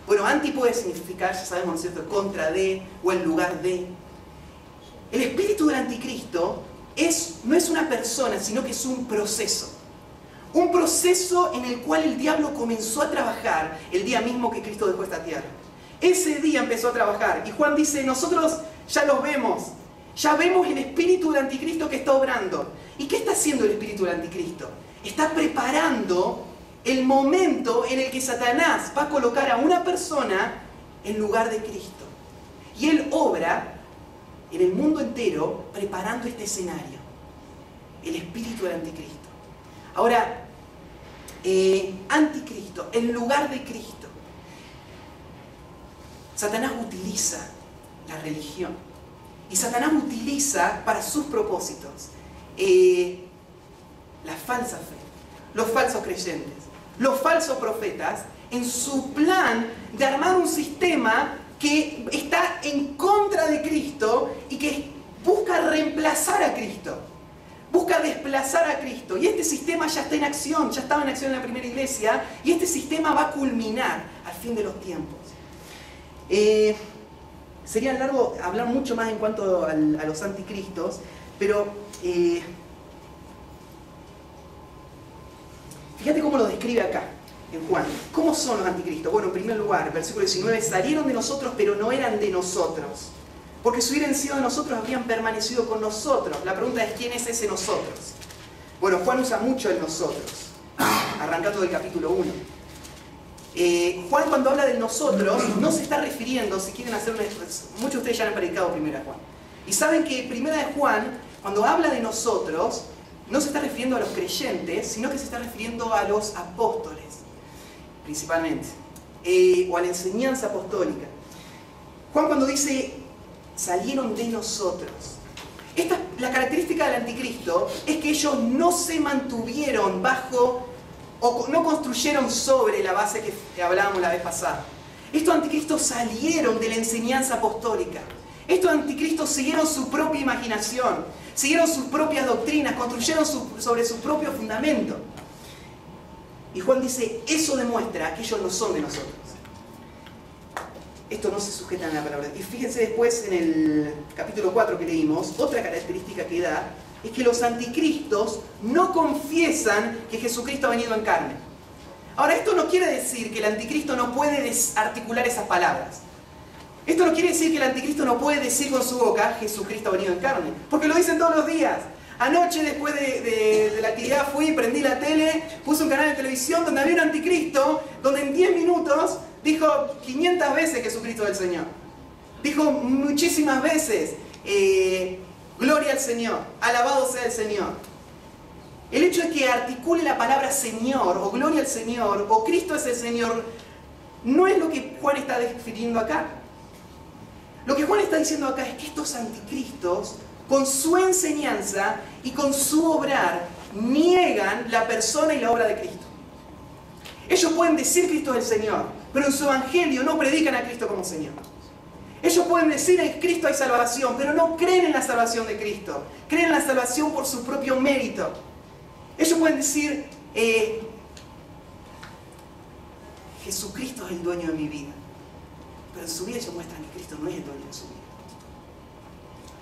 Bueno, anti puede significar, ya sabemos, ¿no es cierto?, contra de o en lugar de. El espíritu del anticristo no es una persona, sino que es un proceso. Un proceso en el cual el diablo comenzó a trabajar el día mismo que Cristo dejó esta tierra. Ese día empezó a trabajar. Y Juan dice, nosotros ya los vemos. Ya vemos el espíritu del anticristo que está obrando. ¿Y qué está haciendo el espíritu del anticristo? Está preparando el momento en el que Satanás va a colocar a una persona en lugar de Cristo. Y él obra en el mundo entero preparando este escenario. El espíritu del anticristo. Ahora, anticristo, en lugar de Cristo. Satanás utiliza la religión. Y Satanás utiliza para sus propósitos la falsa fe, los falsos creyentes, los falsos profetas, en su plan de armar un sistema que está en contra de Cristo y que busca reemplazar a Cristo, busca desplazar a Cristo. Y este sistema ya está en acción, ya estaba en acción en la primera iglesia, y este sistema va a culminar al fin de los tiempos. Sería largo hablar mucho más en cuanto a los anticristos, pero fíjate cómo lo describe acá, en Juan. ¿Cómo son los anticristos? Bueno, en primer lugar, versículo 19, salieron de nosotros, pero no eran de nosotros. Porque si hubieran sido de nosotros, habrían permanecido con nosotros. La pregunta es, ¿quién es ese nosotros? Bueno, Juan usa mucho el nosotros, arrancando del capítulo 1. Juan, cuando habla de nosotros, no se está refiriendo, si quieren hacer muchos de ustedes ya han predicado Primera de Juan. Y saben que Primera de Juan, cuando habla de nosotros, no se está refiriendo a los creyentes, sino que se está refiriendo a los apóstoles, principalmente, o a la enseñanza apostólica. Juan, cuando dice, salieron de nosotros, la característica del anticristo es que ellos no se mantuvieron bajo o no construyeron sobre la base que hablábamos la vez pasada. Estos anticristos salieron de la enseñanza apostólica. Estos anticristos siguieron su propia imaginación, siguieron sus propias doctrinas, construyeron sobre su propio fundamento. Y Juan dice, eso demuestra que ellos no son de nosotros. Esto no se sujeta a la palabra. Y fíjense después en el capítulo 4 que leímos, otra característica que da es que los anticristos no confiesan que Jesucristo ha venido en carne. Ahora, esto no quiere decir que el anticristo no puede desarticular esas palabras. Esto no quiere decir que el anticristo no puede decir con su boca, Jesucristo ha venido en carne. Porque lo dicen todos los días. Anoche, después de la actividad, fui, prendí la tele, puse un canal de televisión donde había un anticristo, donde en 10 minutos dijo 500 veces Jesucristo es el Señor. Dijo muchísimas veces, gloria al Señor, alabado sea el Señor. El hecho de que articule la palabra Señor, o gloria al Señor, o Cristo es el Señor, no es lo que Juan está definiendo acá. Lo que Juan está diciendo acá es que estos anticristos, con su enseñanza y con su obrar, niegan la persona y la obra de Cristo. Ellos pueden decir Cristo es el Señor, pero en su evangelio no predican a Cristo como Señor. Ellos pueden decir en Cristo hay salvación, pero no creen en la salvación de Cristo. Creen en la salvación por su propio mérito. Ellos pueden decir, Jesucristo es el dueño de mi vida. Pero en su vida ellos muestran que Cristo no es el dueño de su vida.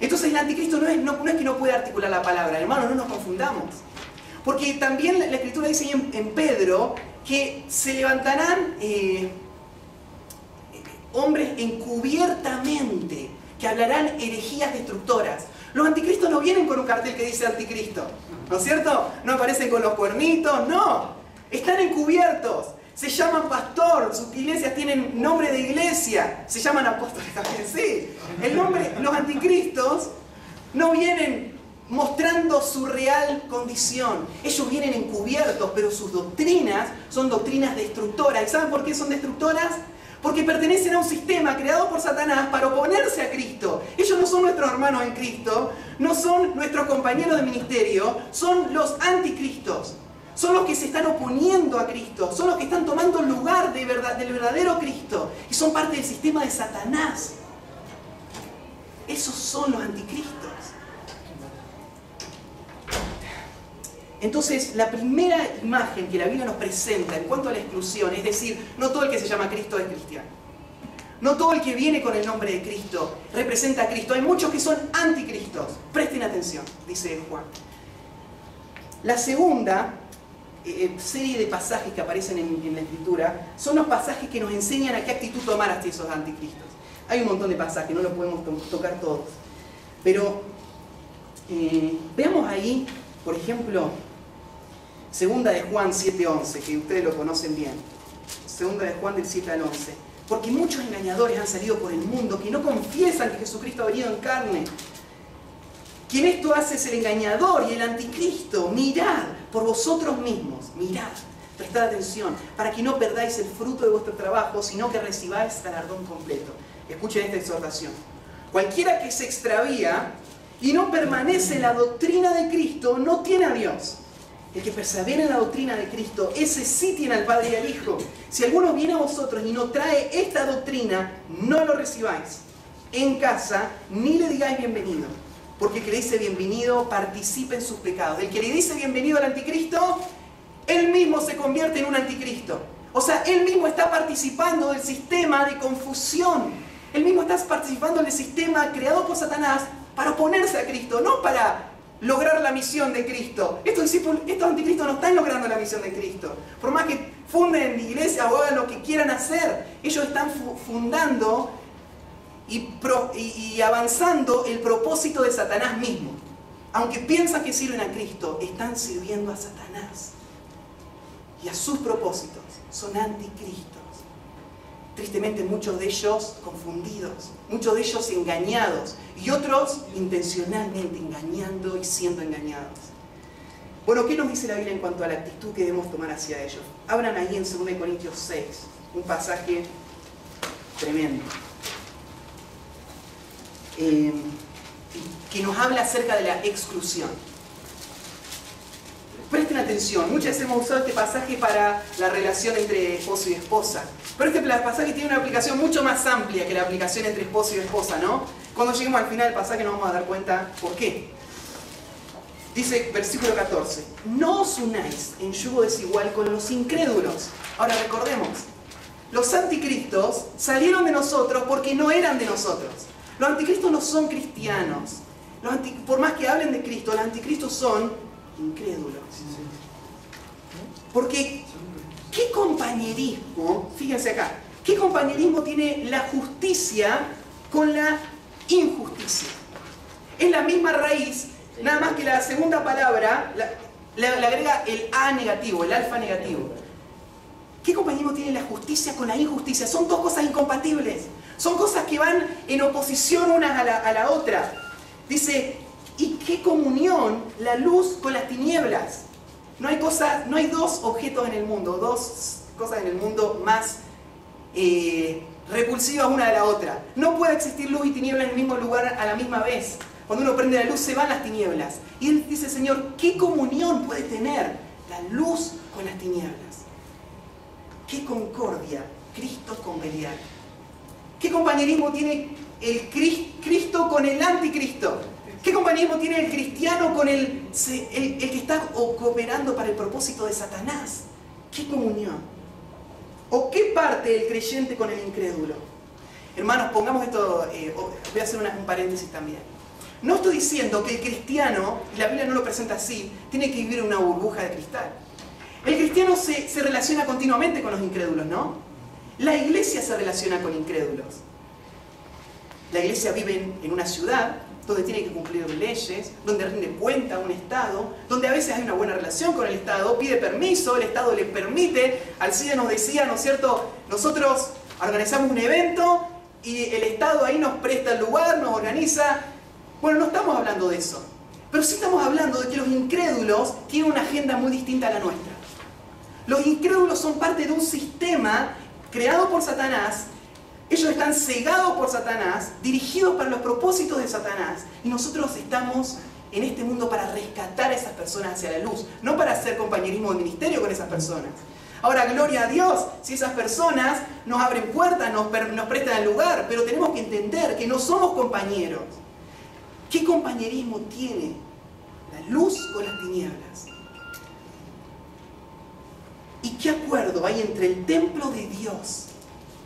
Entonces el anticristo no es que no puede articular la palabra. Hermanos, no nos confundamos. Porque también la Escritura dice ahí en Pedro que se levantarán hombres encubiertamente que hablarán herejías destructoras. Los anticristos no vienen con un cartel que dice anticristo, ¿no es cierto? No aparecen con los cuernitos, no. Están encubiertos. Se llaman pastor, sus iglesias tienen nombre de iglesia. Se llaman apóstoles también, sí. Los anticristos no vienen mostrando su real condición. Ellos vienen encubiertos, pero sus doctrinas son doctrinas destructoras. ¿Y saben por qué son destructoras? Porque pertenecen a un sistema creado por Satanás para oponerse a Cristo. Ellos no son nuestros hermanos en Cristo, no son nuestros compañeros de ministerio, son los anticristos. Son los que se están oponiendo a Cristo, son los que están tomando el lugar del verdadero Cristo. Y son parte del sistema de Satanás. Esos son los anticristos. Entonces, la primera imagen que la Biblia nos presenta en cuanto a la exclusión, es decir, no todo el que se llama Cristo es cristiano. No todo el que viene con el nombre de Cristo representa a Cristo. Hay muchos que son anticristos. Presten atención, dice Juan. La segunda serie de pasajes que aparecen en la Escritura son los pasajes que nos enseñan a qué actitud tomar ante esos anticristos. Hay un montón de pasajes, no los podemos tocar todos. Pero veamos ahí, por ejemplo, Segunda de Juan 7:11, que ustedes lo conocen bien. Segunda de Juan del 7 al 11. Porque muchos engañadores han salido por el mundo que no confiesan que Jesucristo ha venido en carne. Quien esto hace es el engañador y el anticristo. Mirad por vosotros mismos, mirad, prestad atención, para que no perdáis el fruto de vuestro trabajo, sino que recibáis galardón completo. Escuchen esta exhortación. Cualquiera que se extravía y no permanece en la doctrina de Cristo, no tiene a Dios. El que persevera en la doctrina de Cristo, ese sí tiene al Padre y al Hijo. Si alguno viene a vosotros y no trae esta doctrina, no lo recibáis en casa, ni le digáis bienvenido. Porque el que le dice bienvenido participa en sus pecados. El que le dice bienvenido al anticristo, él mismo se convierte en un anticristo. O sea, él mismo está participando del sistema de confusión. Él mismo está participando del sistema creado por Satanás para oponerse a Cristo, no para lograr la misión de Cristo. Estos anticristos no están logrando la misión de Cristo. Por más que funden iglesias o hagan lo que quieran hacer, ellos están fundando y avanzando el propósito de Satanás mismo. Aunque piensan que sirven a Cristo, están sirviendo a Satanás y a sus propósitos. Son anticristos. Tristemente muchos de ellos confundidos, muchos de ellos engañados y otros intencionalmente engañando y siendo engañados. Bueno, ¿qué nos dice la Biblia en cuanto a la actitud que debemos tomar hacia ellos? Abran ahí en 2 Corintios 6, un pasaje tremendo, que nos habla acerca de la exclusión. Presten atención, muchas veces hemos usado este pasaje para la relación entre esposo y esposa. Pero este pasaje tiene una aplicación mucho más amplia que la aplicación entre esposo y esposa, ¿no? Cuando lleguemos al final del pasaje nos vamos a dar cuenta por qué. Dice, versículo 14, no os unáis en yugo desigual con los incrédulos. Ahora recordemos, los anticristos salieron de nosotros porque no eran de nosotros. Los anticristos no son cristianos. Por más que hablen de Cristo, los anticristos son incrédulos. Porque, ¿qué compañerismo, fíjense acá, qué compañerismo tiene la justicia con la injusticia? Es la misma raíz, nada más que la segunda palabra le agrega el A negativo, el alfa negativo. ¿Qué compañerismo tiene la justicia con la injusticia? Son dos cosas incompatibles. Son cosas que van en oposición una a la otra. Dice, ¿y qué comunión la luz con las tinieblas? No hay dos objetos en el mundo, dos cosas en el mundo más repulsivas una de la otra. No puede existir luz y tinieblas en el mismo lugar a la misma vez. Cuando uno prende la luz se van las tinieblas. Y él dice, Señor, ¿qué comunión puede tener la luz con las tinieblas? ¿Qué concordia Cristo con Belial? ¿Qué compañerismo tiene el Cristo con el anticristo? ¿Qué compañerismo tiene el cristiano con el que está cooperando para el propósito de Satanás? ¿Qué comunión? ¿O qué parte del creyente con el incrédulo? Hermanos, pongamos esto, voy a hacer un paréntesis también. No estoy diciendo que el cristiano, y la Biblia no lo presenta así, tiene que vivir en una burbuja de cristal. El cristiano se relaciona continuamente con los incrédulos, ¿no? La iglesia se relaciona con incrédulos. La iglesia vive en una ciudad donde tiene que cumplir leyes, donde rinde cuenta a un Estado, donde a veces hay una buena relación con el Estado, pide permiso, el Estado le permite. Alcide nos decía, ¿no es cierto?, nosotros organizamos un evento y el Estado ahí nos presta el lugar, nos organiza. Bueno, no estamos hablando de eso, pero sí estamos hablando de que los incrédulos tienen una agenda muy distinta a la nuestra. Los incrédulos son parte de un sistema creado por Satanás, ellos están cegados por Satanás, dirigidos para los propósitos de Satanás, y nosotros estamos en este mundo para rescatar a esas personas hacia la luz, no para hacer compañerismo de ministerio con esas personas. Ahora, gloria a Dios, si esas personas nos abren puertas, nos prestan el lugar, pero tenemos que entender que no somos compañeros. ¿Qué compañerismo tiene la luz con las tinieblas? ¿Y qué acuerdo hay entre el templo de Dios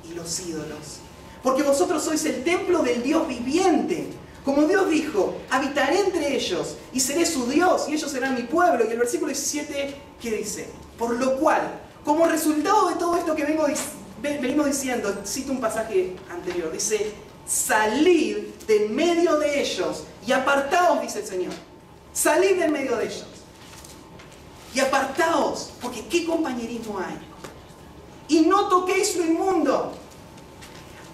y los ídolos? Porque vosotros sois el templo del Dios viviente. Como Dios dijo, habitaré entre ellos y seré su Dios y ellos serán mi pueblo. Y el versículo 17, ¿qué dice? Por lo cual, como resultado de todo esto que venimos diciendo, cito un pasaje anterior, dice, salid de en medio de ellos y apartaos, dice el Señor. Salid de en medio de ellos y apartaos, porque ¿qué compañerismo hay? Y no toquéis lo inmundo.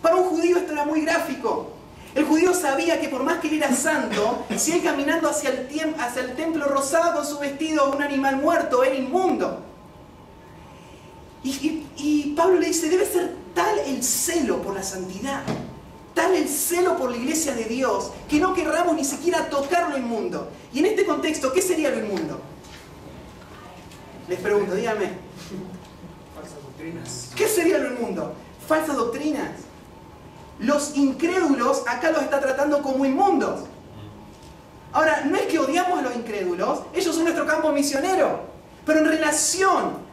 Para un judío esto era muy gráfico. El judío sabía que por más que él era santo, si él caminando hacia el templo rozaba con su vestido un animal muerto, era inmundo. Y Pablo le dice, debe ser tal el celo por la santidad, tal el celo por la iglesia de Dios, que no querramos ni siquiera tocar lo inmundo. Y en este contexto, ¿qué sería lo inmundo? Les pregunto, díganme. Falsas doctrinas. ¿Qué sería lo inmundo? Falsas doctrinas. Los incrédulos acá los está tratando como inmundos. Ahora, no es que odiamos a los incrédulos, ellos son nuestro campo misionero, pero en relación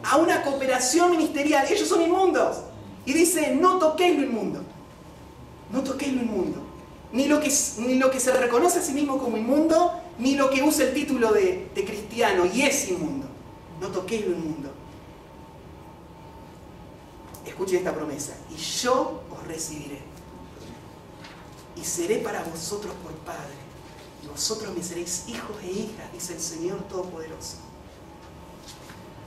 a una cooperación ministerial, ellos son inmundos. Y dice, no toquéis lo inmundo. No toquéis lo inmundo. Ni lo que se reconoce a sí mismo como inmundo, ni lo que usa el título de cristiano y es inmundo. No toquéis lo inmundo. Escuchen esta promesa. Y yo os recibiré. Y seré para vosotros por Padre. Y vosotros me seréis hijos e hijas, dice el Señor Todopoderoso.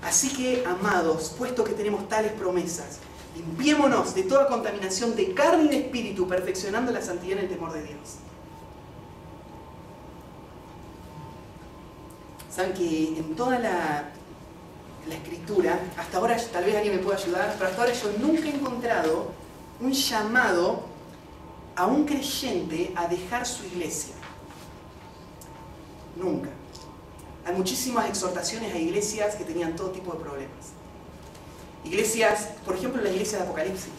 Así que, amados, puesto que tenemos tales promesas, limpiémonos de toda contaminación de carne y de espíritu, perfeccionando la santidad en el temor de Dios. Saben que en toda la Escritura, hasta ahora, tal vez alguien me pueda ayudar, pero hasta ahora yo nunca he encontrado un llamado a un creyente a dejar su iglesia. Nunca. Hay muchísimas exhortaciones a iglesias que tenían todo tipo de problemas. Iglesias, por ejemplo, la iglesia de Apocalipsis.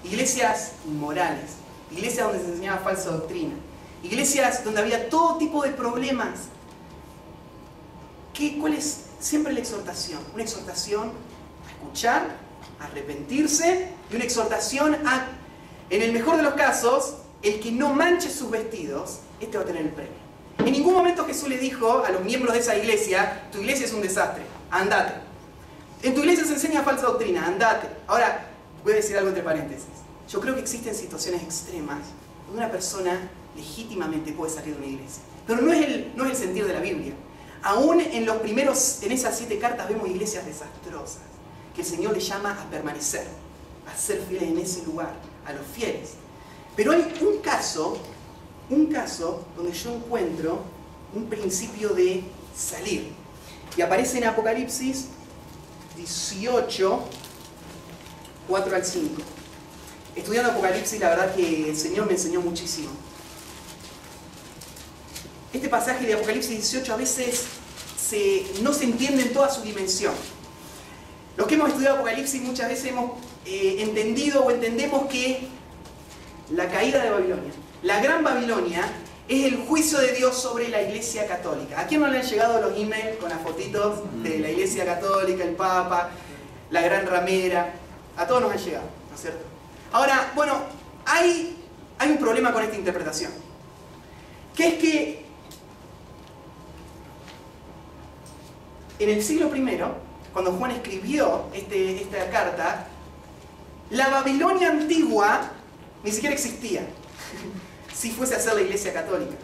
Iglesias inmorales. Iglesias donde se enseñaba falsa doctrina. Iglesias donde había todo tipo de problemas. ¿Cuál es siempre la exhortación? Una exhortación a escuchar, a arrepentirse y una exhortación a, en el mejor de los casos, el que no manche sus vestidos, este va a tener el premio. En ningún momento Jesús le dijo a los miembros de esa iglesia, tu iglesia es un desastre, andate. En tu iglesia se enseña falsa doctrina, andate. Ahora, voy a decir algo entre paréntesis. Yo creo que existen situaciones extremas donde una persona legítimamente puede salir de una iglesia. Pero no es el sentir de la Biblia. Aún en esas 7 cartas vemos iglesias desastrosas, que el Señor les llama a permanecer, a ser fieles en ese lugar, a los fieles. Pero hay un caso donde yo encuentro un principio de salir. Y aparece en Apocalipsis 18, 4 al 5. Estudiando Apocalipsis, la verdad que el Señor me enseñó muchísimo. Este pasaje de Apocalipsis 18 a veces no se entiende en toda su dimensión. Los que hemos estudiado Apocalipsis muchas veces hemos entendido o entendemos que la caída de Babilonia, la Gran Babilonia, es el juicio de Dios sobre la Iglesia Católica. ¿A quién no le han llegado los emails con las fotitos de la Iglesia Católica, el Papa, la Gran Ramera? A todos nos han llegado, ¿no es cierto? Ahora, bueno, hay un problema con esta interpretación, que es que en el siglo I, cuando Juan escribió esta carta, la Babilonia antigua ni siquiera existía, si fuese a ser la Iglesia Católica.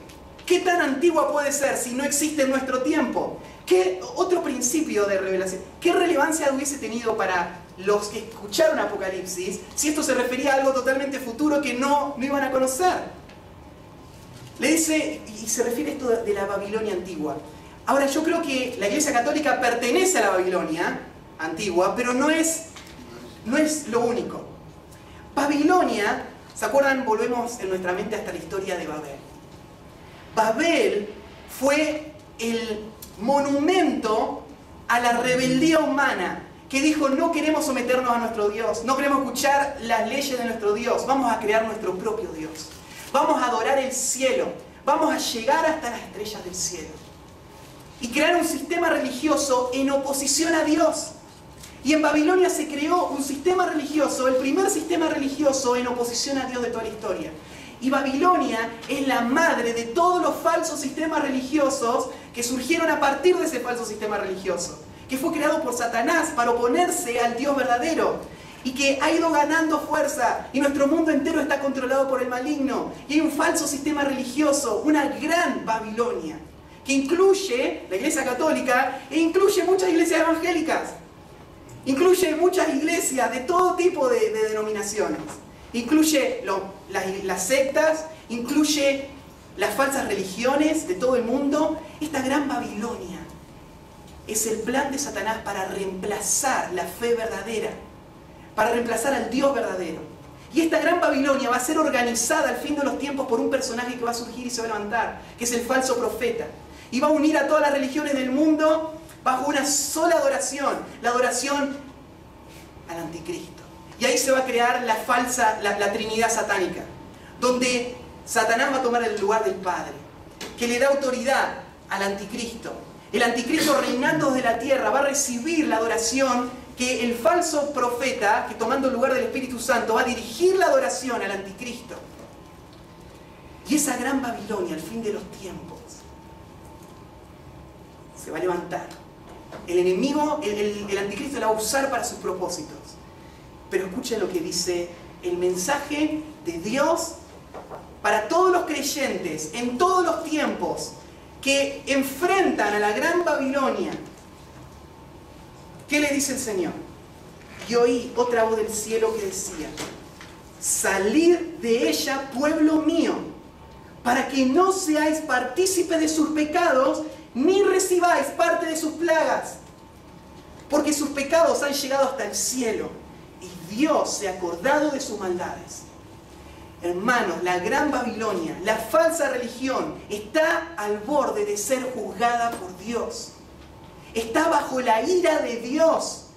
¿Qué tan antigua puede ser si no existe en nuestro tiempo? ¿Qué otro principio de revelación? ¿Qué relevancia hubiese tenido para los que escucharon Apocalipsis si esto se refería a algo totalmente futuro que no iban a conocer? Le dice, y se refiere a esto de la Babilonia antigua. Ahora, yo creo que la Iglesia Católica pertenece a la Babilonia antigua, pero no es no es lo único. Babilonia, ¿se acuerdan? Volvemos en nuestra mente hasta la historia de Babel. Babel fue el monumento a la rebeldía humana, que dijo: no queremos someternos a nuestro Dios, no queremos escuchar las leyes de nuestro Dios, vamos a crear nuestro propio Dios, vamos a adorar el cielo, vamos a llegar hasta las estrellas del cielo y crear un sistema religioso en oposición a Dios. Y en Babilonia se creó un sistema religioso, el primer sistema religioso en oposición a Dios de toda la historia. Y Babilonia es la madre de todos los falsos sistemas religiosos que surgieron a partir de ese falso sistema religioso, que fue creado por Satanás para oponerse al Dios verdadero y que ha ido ganando fuerza, y nuestro mundo entero está controlado por el maligno. Y hay un falso sistema religioso, una gran Babilonia, que incluye la Iglesia Católica e incluye muchas iglesias evangélicas, incluye muchas iglesias de todo tipo de denominaciones, incluye las sectas, incluye las falsas religiones de todo el mundo. Esta gran Babilonia es el plan de Satanás para reemplazar la fe verdadera, para reemplazar al Dios verdadero. Y esta gran Babilonia va a ser organizada al fin de los tiempos por un personaje que va a surgir y se va a levantar, que es el falso profeta. Y va a unir a todas las religiones del mundo bajo una sola adoración, la adoración al anticristo. Y ahí se va a crear la Trinidad satánica, donde Satanás va a tomar el lugar del Padre, que le da autoridad al anticristo. El anticristo, reinando desde la tierra, va a recibir la adoración que el falso profeta, que tomando el lugar del Espíritu Santo, va a dirigir la adoración al anticristo. Y esa gran Babilonia, al fin de los tiempos, se va a levantar. El enemigo, el anticristo, la va a usar para sus propósitos. Pero escuchen lo que dice el mensaje de Dios para todos los creyentes en todos los tiempos que enfrentan a la gran Babilonia. ¿Qué le dice el Señor? Y oí otra voz del cielo que decía: salid de ella, pueblo mío, para que no seáis partícipes de sus pecados, ni recibáis parte de sus plagas, porque sus pecados han llegado hasta el cielo, y Dios se ha acordado de sus maldades. Hermanos, la gran Babilonia, la falsa religión, está al borde de ser juzgada por Dios. Está bajo la ira de Dios.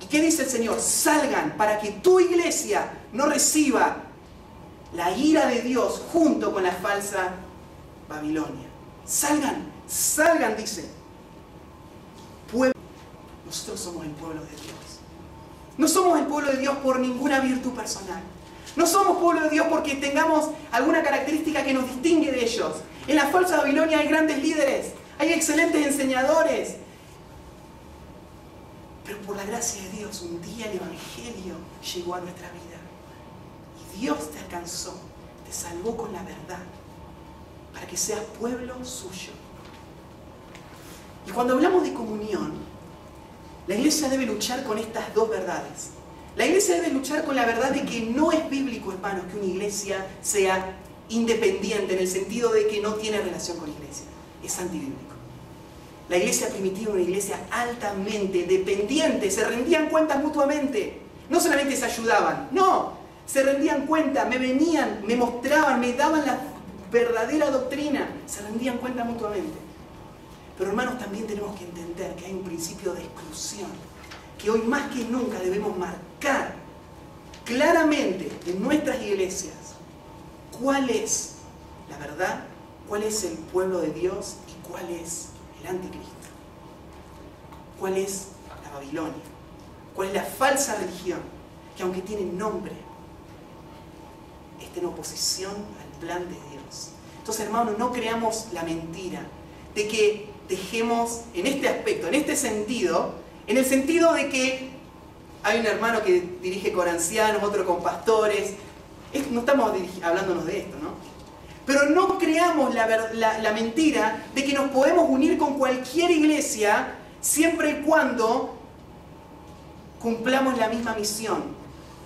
¿Y qué dice el Señor? Salgan para que tu iglesia no reciba la ira de Dios junto con la falsa Babilonia. Salgan, salgan, dice. Pueblo. Nosotros somos el pueblo de Dios. No somos el pueblo de Dios por ninguna virtud personal. No somos pueblo de Dios porque tengamos alguna característica que nos distingue de ellos. En la falsa Babilonia hay grandes líderes, hay excelentes enseñadores. Pero por la gracia de Dios, un día el Evangelio llegó a nuestra vida. Y Dios te alcanzó, te salvó con la verdad, para que seas pueblo suyo. Y cuando hablamos de comunión, la iglesia debe luchar con estas dos verdades. La iglesia debe luchar con la verdad de que no es bíblico, hermanos, que una iglesia sea independiente, en el sentido de que no tiene relación con la iglesia. Es antibíblico. La iglesia primitiva era una iglesia altamente dependiente, se rendían cuentas mutuamente. No solamente se ayudaban, no, se rendían cuentas, me venían, me mostraban, me daban la verdadera doctrina, se rendían cuentas mutuamente. Pero hermanos, también tenemos que entender que hay un principio de exclusión, que hoy más que nunca debemos marcar claramente en nuestras iglesias cuál es la verdad, cuál es el pueblo de Dios y cuál es el anticristo. Cuál es la Babilonia, cuál es la falsa religión, que aunque tiene nombre, está en oposición al plan de Dios. Entonces, hermanos, no creamos la mentira de que dejemos en este aspecto, en este sentido, en el sentido de que hay un hermano que dirige con ancianos, otro con pastores. No estamos hablándonos de esto, ¿no? Pero no creamos la mentira de que nos podemos unir con cualquier iglesia siempre y cuando cumplamos la misma misión.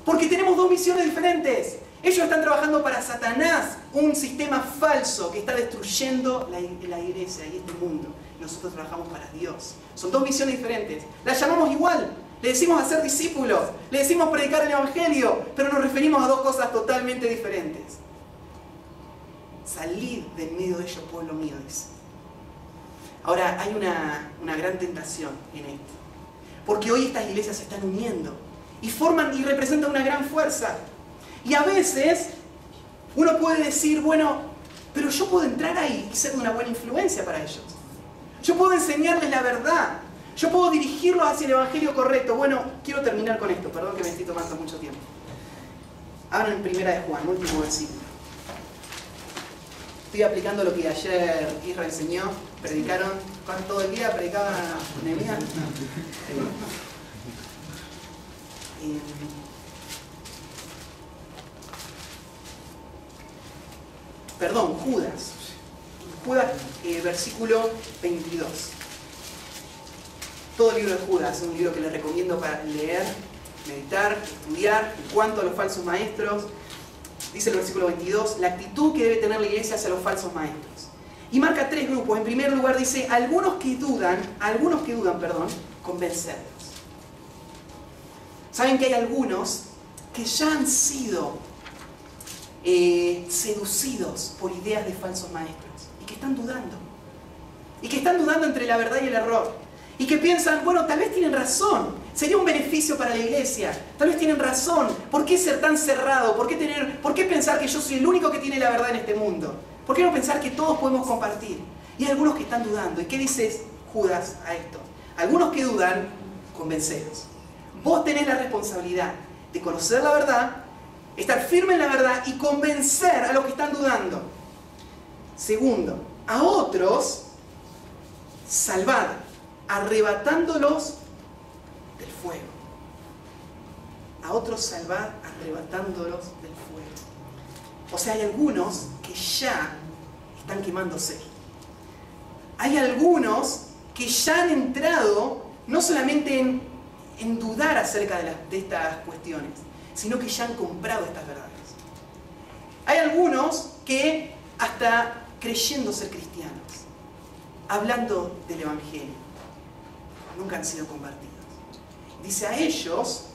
Porque tenemos dos misiones diferentes. Ellos están trabajando para Satanás, un sistema falso que está destruyendo la iglesia y este mundo. Nosotros trabajamos para Dios. Son dos misiones diferentes. Las llamamos igual. le decimos hacer discípulos, le decimos predicar el Evangelio, pero nos referimos a dos cosas totalmente diferentes. Salid del medio de ellos, pueblo mío, dice. Ahora, hay una gran tentación en esto. Porque hoy estas iglesias se están uniendo y forman y representan una gran fuerza. Y a veces uno puede decir, bueno, pero yo puedo entrar ahí y ser una buena influencia para ellos. Yo puedo enseñarles la verdad. Yo puedo dirigirlos hacia el Evangelio correcto. Bueno, quiero terminar con esto. Perdón que me estoy tomando mucho tiempo. Abran en Primera de Juan, último versículo. Estoy aplicando lo que ayer Israel enseñó. Predicaron, todo el día predicaban a Nehemías. Perdón, Judas. Judas, versículo 22. Todo el libro de Judas es un libro que les recomiendo para leer, meditar, estudiar. En cuanto a los falsos maestros, dice el versículo 22, la actitud que debe tener la iglesia hacia los falsos maestros. Y marca tres grupos. En primer lugar dice, algunos que dudan, convencerlos. ¿Saben que hay algunos que ya han sido seducidos por ideas de falsos maestros? Y que están dudando. Y que están dudando entre la verdad y el error. Y que piensan, bueno, tal vez tienen razón. Sería un beneficio para la iglesia. Tal vez tienen razón. ¿Por qué ser tan cerrado? ¿Por qué pensar que yo soy el único que tiene la verdad en este mundo? ¿Por qué no pensar que todos podemos compartir? Y hay algunos que están dudando. ¿Y qué dice Judas a esto? Algunos que dudan, convenceros. Vos tenés la responsabilidad de conocer la verdad, estar firme en la verdad y convencer a los que están dudando. Segundo, a otros, salvad, arrebatándolos del fuego. A otros salvad, arrebatándolos del fuego. O sea, hay algunos que ya están quemándose. Hay algunos que ya han entrado no solamente en dudar acerca de estas cuestiones, sino que ya han comprado estas verdades. Hay algunos que hasta creyendo ser cristianos, hablando del Evangelio, nunca han sido convertidos. Dice a ellos,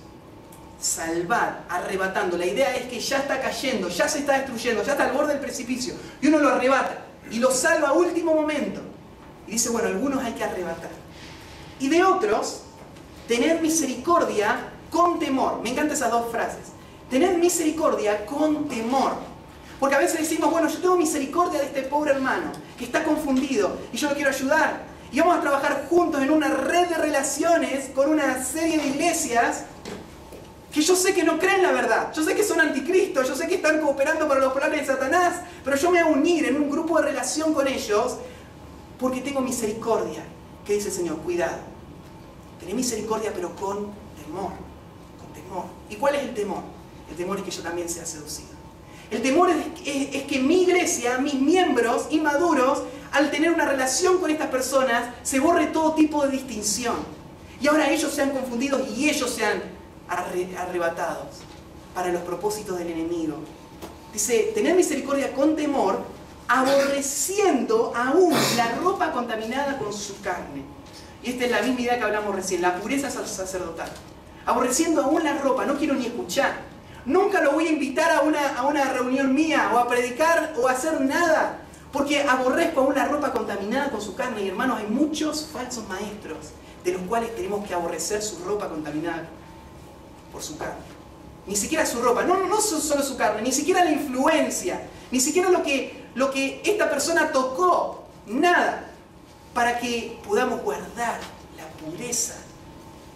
salvad, arrebatando. La idea es que ya está cayendo, ya se está destruyendo, ya está al borde del precipicio. Y uno lo arrebata y lo salva a último momento. Y dice, bueno, algunos hay que arrebatar. Y de otros, tener misericordia con temor. Me encantan esas dos frases. Tener misericordia con temor. Porque a veces decimos, bueno, yo tengo misericordia de este pobre hermano que está confundido y yo lo quiero ayudar. Y vamos a trabajar juntos en una red de relaciones con una serie de iglesias que yo sé que no creen la verdad. Yo sé que son anticristos, yo sé que están cooperando para los planes de Satanás, pero yo me voy a unir en un grupo de relación con ellos porque tengo misericordia. ¿Qué dice el Señor? Cuidado. Tené misericordia, pero con temor. Con temor. ¿Y cuál es el temor? El temor es que yo también sea seducido. El temor es que mi iglesia, mis miembros inmaduros, al tener una relación con estas personas, se borre todo tipo de distinción. Y ahora ellos sean confundidos y ellos sean arrebatados para los propósitos del enemigo. Dice, tener misericordia con temor, aborreciendo aún la ropa contaminada con su carne. Y esta es la misma idea que hablamos recién, la pureza sacerdotal. Aborreciendo aún la ropa, no quiero ni escuchar. Nunca lo voy a invitar a una reunión mía, o a predicar, o a hacer nada. Porque aborrezco aún la ropa contaminada con su carne. Y hermanos, hay muchos falsos maestros, de los cuales tenemos que aborrecer su ropa contaminada por su carne. Ni siquiera su ropa, no solo su carne, ni siquiera la influencia, ni siquiera lo que esta persona tocó, nada, para que podamos guardar la pureza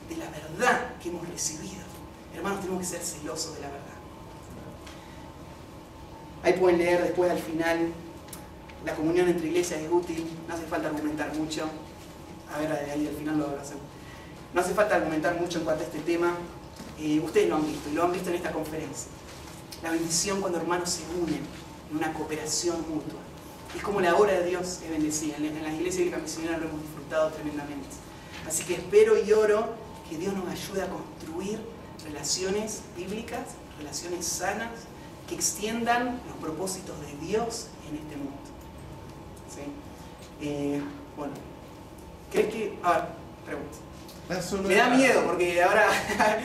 de la verdad que hemos recibido. Hermanos, tenemos que ser celosos de la verdad. Ahí pueden leer después al final, la comunión entre iglesias es útil, no hace falta argumentar mucho. A ver, ahí al final lo hacemos. No hace falta argumentar mucho en cuanto a este tema. Ustedes lo han visto, y lo han visto en esta conferencia. La bendición cuando hermanos se unen en una cooperación mutua. Es como la obra de Dios es bendecida. En las iglesias bíblicas misioneras lo hemos disfrutado tremendamente. Así que espero y oro que Dios nos ayude a construir relaciones bíblicas, relaciones sanas, que extiendan los propósitos de Dios en este mundo. ¿Sí? Bueno, ¿crees que...? A ver, pregunta. Me da miedo porque ahora...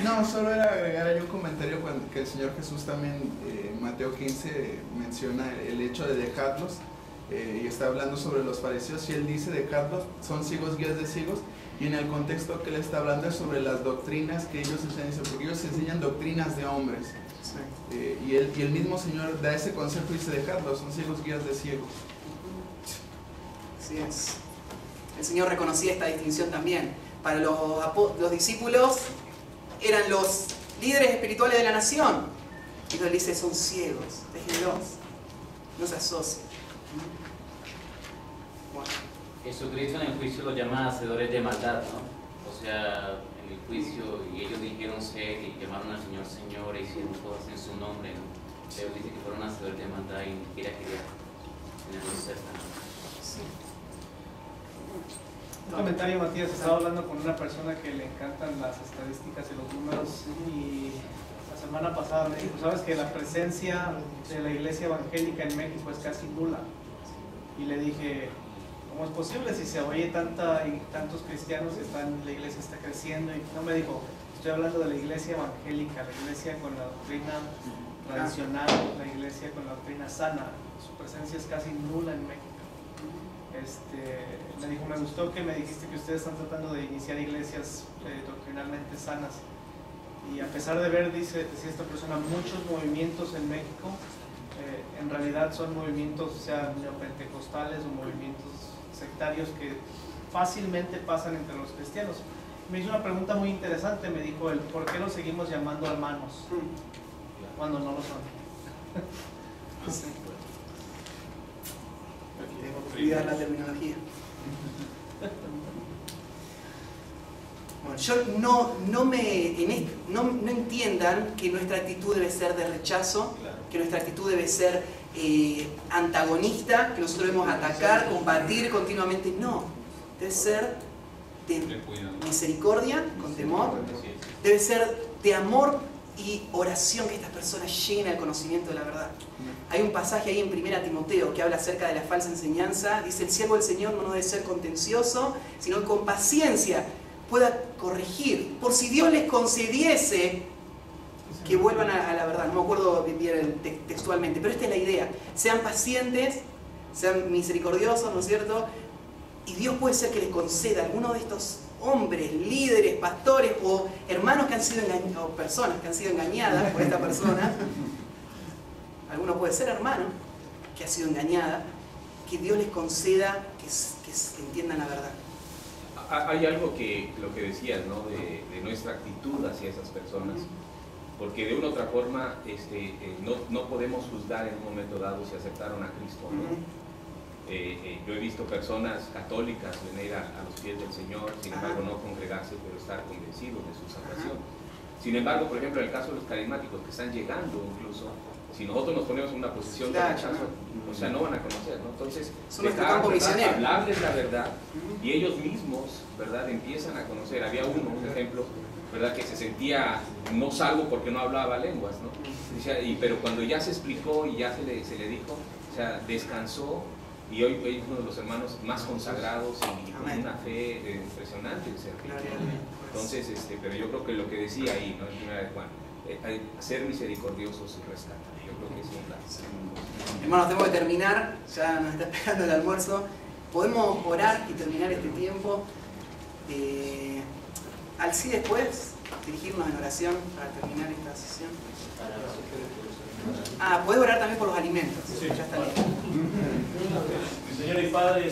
No, solo era agregar ahí un comentario que el Señor Jesús también, Mateo 15, menciona el hecho de dejarlos, y está hablando sobre los fariseos, y él dice dejarlos, son ciegos guías de ciegos, y en el contexto que él está hablando es sobre las doctrinas que ellos enseñan, porque ellos enseñan doctrinas de hombres. Sí. Y el mismo Señor da ese consejo y dice dejarlos, son ciegos guías de ciegos. Así es. El Señor reconocía esta distinción también. Para los discípulos eran los líderes espirituales de la nación. Y Él dice, son ciegos, déjenlos, no se asocien. Bueno. Jesucristo en el juicio los llama hacedores de maldad, ¿no? O sea, en el juicio, y ellos dijeron ser, y llamaron al Señor Señor, e hicieron cosas en su nombre, ¿no? Pero dice que fueron hacedores de maldad y ni siquiera quería tener un ser tan... Sí. Un comentario, Matías, estaba hablando con una persona que le encantan las estadísticas y los números, y la semana pasada me dijo, sabes que la presencia de la iglesia evangélica en México es casi nula. Y le dije, ¿cómo es posible si se oye tantos cristianos que la iglesia está creciendo? Y no, me dijo, estoy hablando de la iglesia evangélica, la iglesia con la doctrina tradicional, la iglesia con la doctrina sana. Su presencia es casi nula en México. Me dijo, me gustó que me dijiste que ustedes están tratando de iniciar iglesias doctrinalmente sanas, y a pesar de ver, decía esta persona, muchos movimientos en México, en realidad son movimientos, sea neopentecostales o movimientos sectarios que fácilmente pasan entre los cristianos. Me hizo una pregunta muy interesante, me dijo él, ¿por qué los seguimos llamando hermanos cuando no lo son? Sí. Tengo que cuidar la terminología. Bueno, yo no entiendan que nuestra actitud debe ser de rechazo, que nuestra actitud debe ser antagonista, que nosotros debemos atacar, combatir continuamente. No, debe ser de misericordia, con temor, debe ser de amor y oración, que estas personas lleguen al conocimiento de la verdad. Hay un pasaje ahí en 1 Timoteo que habla acerca de la falsa enseñanza. Dice, el siervo del Señor no debe ser contencioso, sino que con paciencia pueda corregir, por si Dios les concediese que vuelvan a la verdad. No me acuerdo bien textualmente, pero esta es la idea. Sean pacientes, sean misericordiosos, ¿no es cierto? Y Dios puede ser que les conceda a alguno de estos hombres, líderes, pastores o hermanos que han sido engañados, o personas que han sido engañadas por esta persona. Alguno puede ser hermano que ha sido engañada, que Dios les conceda que entiendan la verdad. Hay algo que, lo que decías, ¿no? de nuestra actitud hacia esas personas, porque de una u otra forma no podemos juzgar en un momento dado si aceptaron a Cristo o no. Yo he visto personas católicas venir a los pies del Señor, sin embargo no congregarse, pero estar convencidos de su salvación. Sin embargo, por ejemplo, en el caso de los carismáticos que están llegando incluso, si nosotros nos ponemos en una posición de rechazo, o sea, no van a conocer, ¿no? Entonces, hablarles la verdad, y ellos mismos, ¿verdad?, empiezan a conocer. Había un ejemplo, ¿verdad?, que se sentía no salvo porque no hablaba lenguas, ¿no? Pero cuando ya se explicó y ya se le dijo, o sea, descansó, y hoy es uno de los hermanos más consagrados y con una fe impresionante en servir. Entonces, pero yo creo que lo que decía ahí, ¿no?, en primera de Juan, ser misericordiosos y rescatar. Yo creo que es un Hermanos, tengo que terminar, ya nos está esperando el almuerzo. Podemos orar y terminar este tiempo. Al sí después, dirigirnos en oración para terminar esta sesión. Puedes orar también por los alimentos. Sí. Ya está listo. Señor y Padre,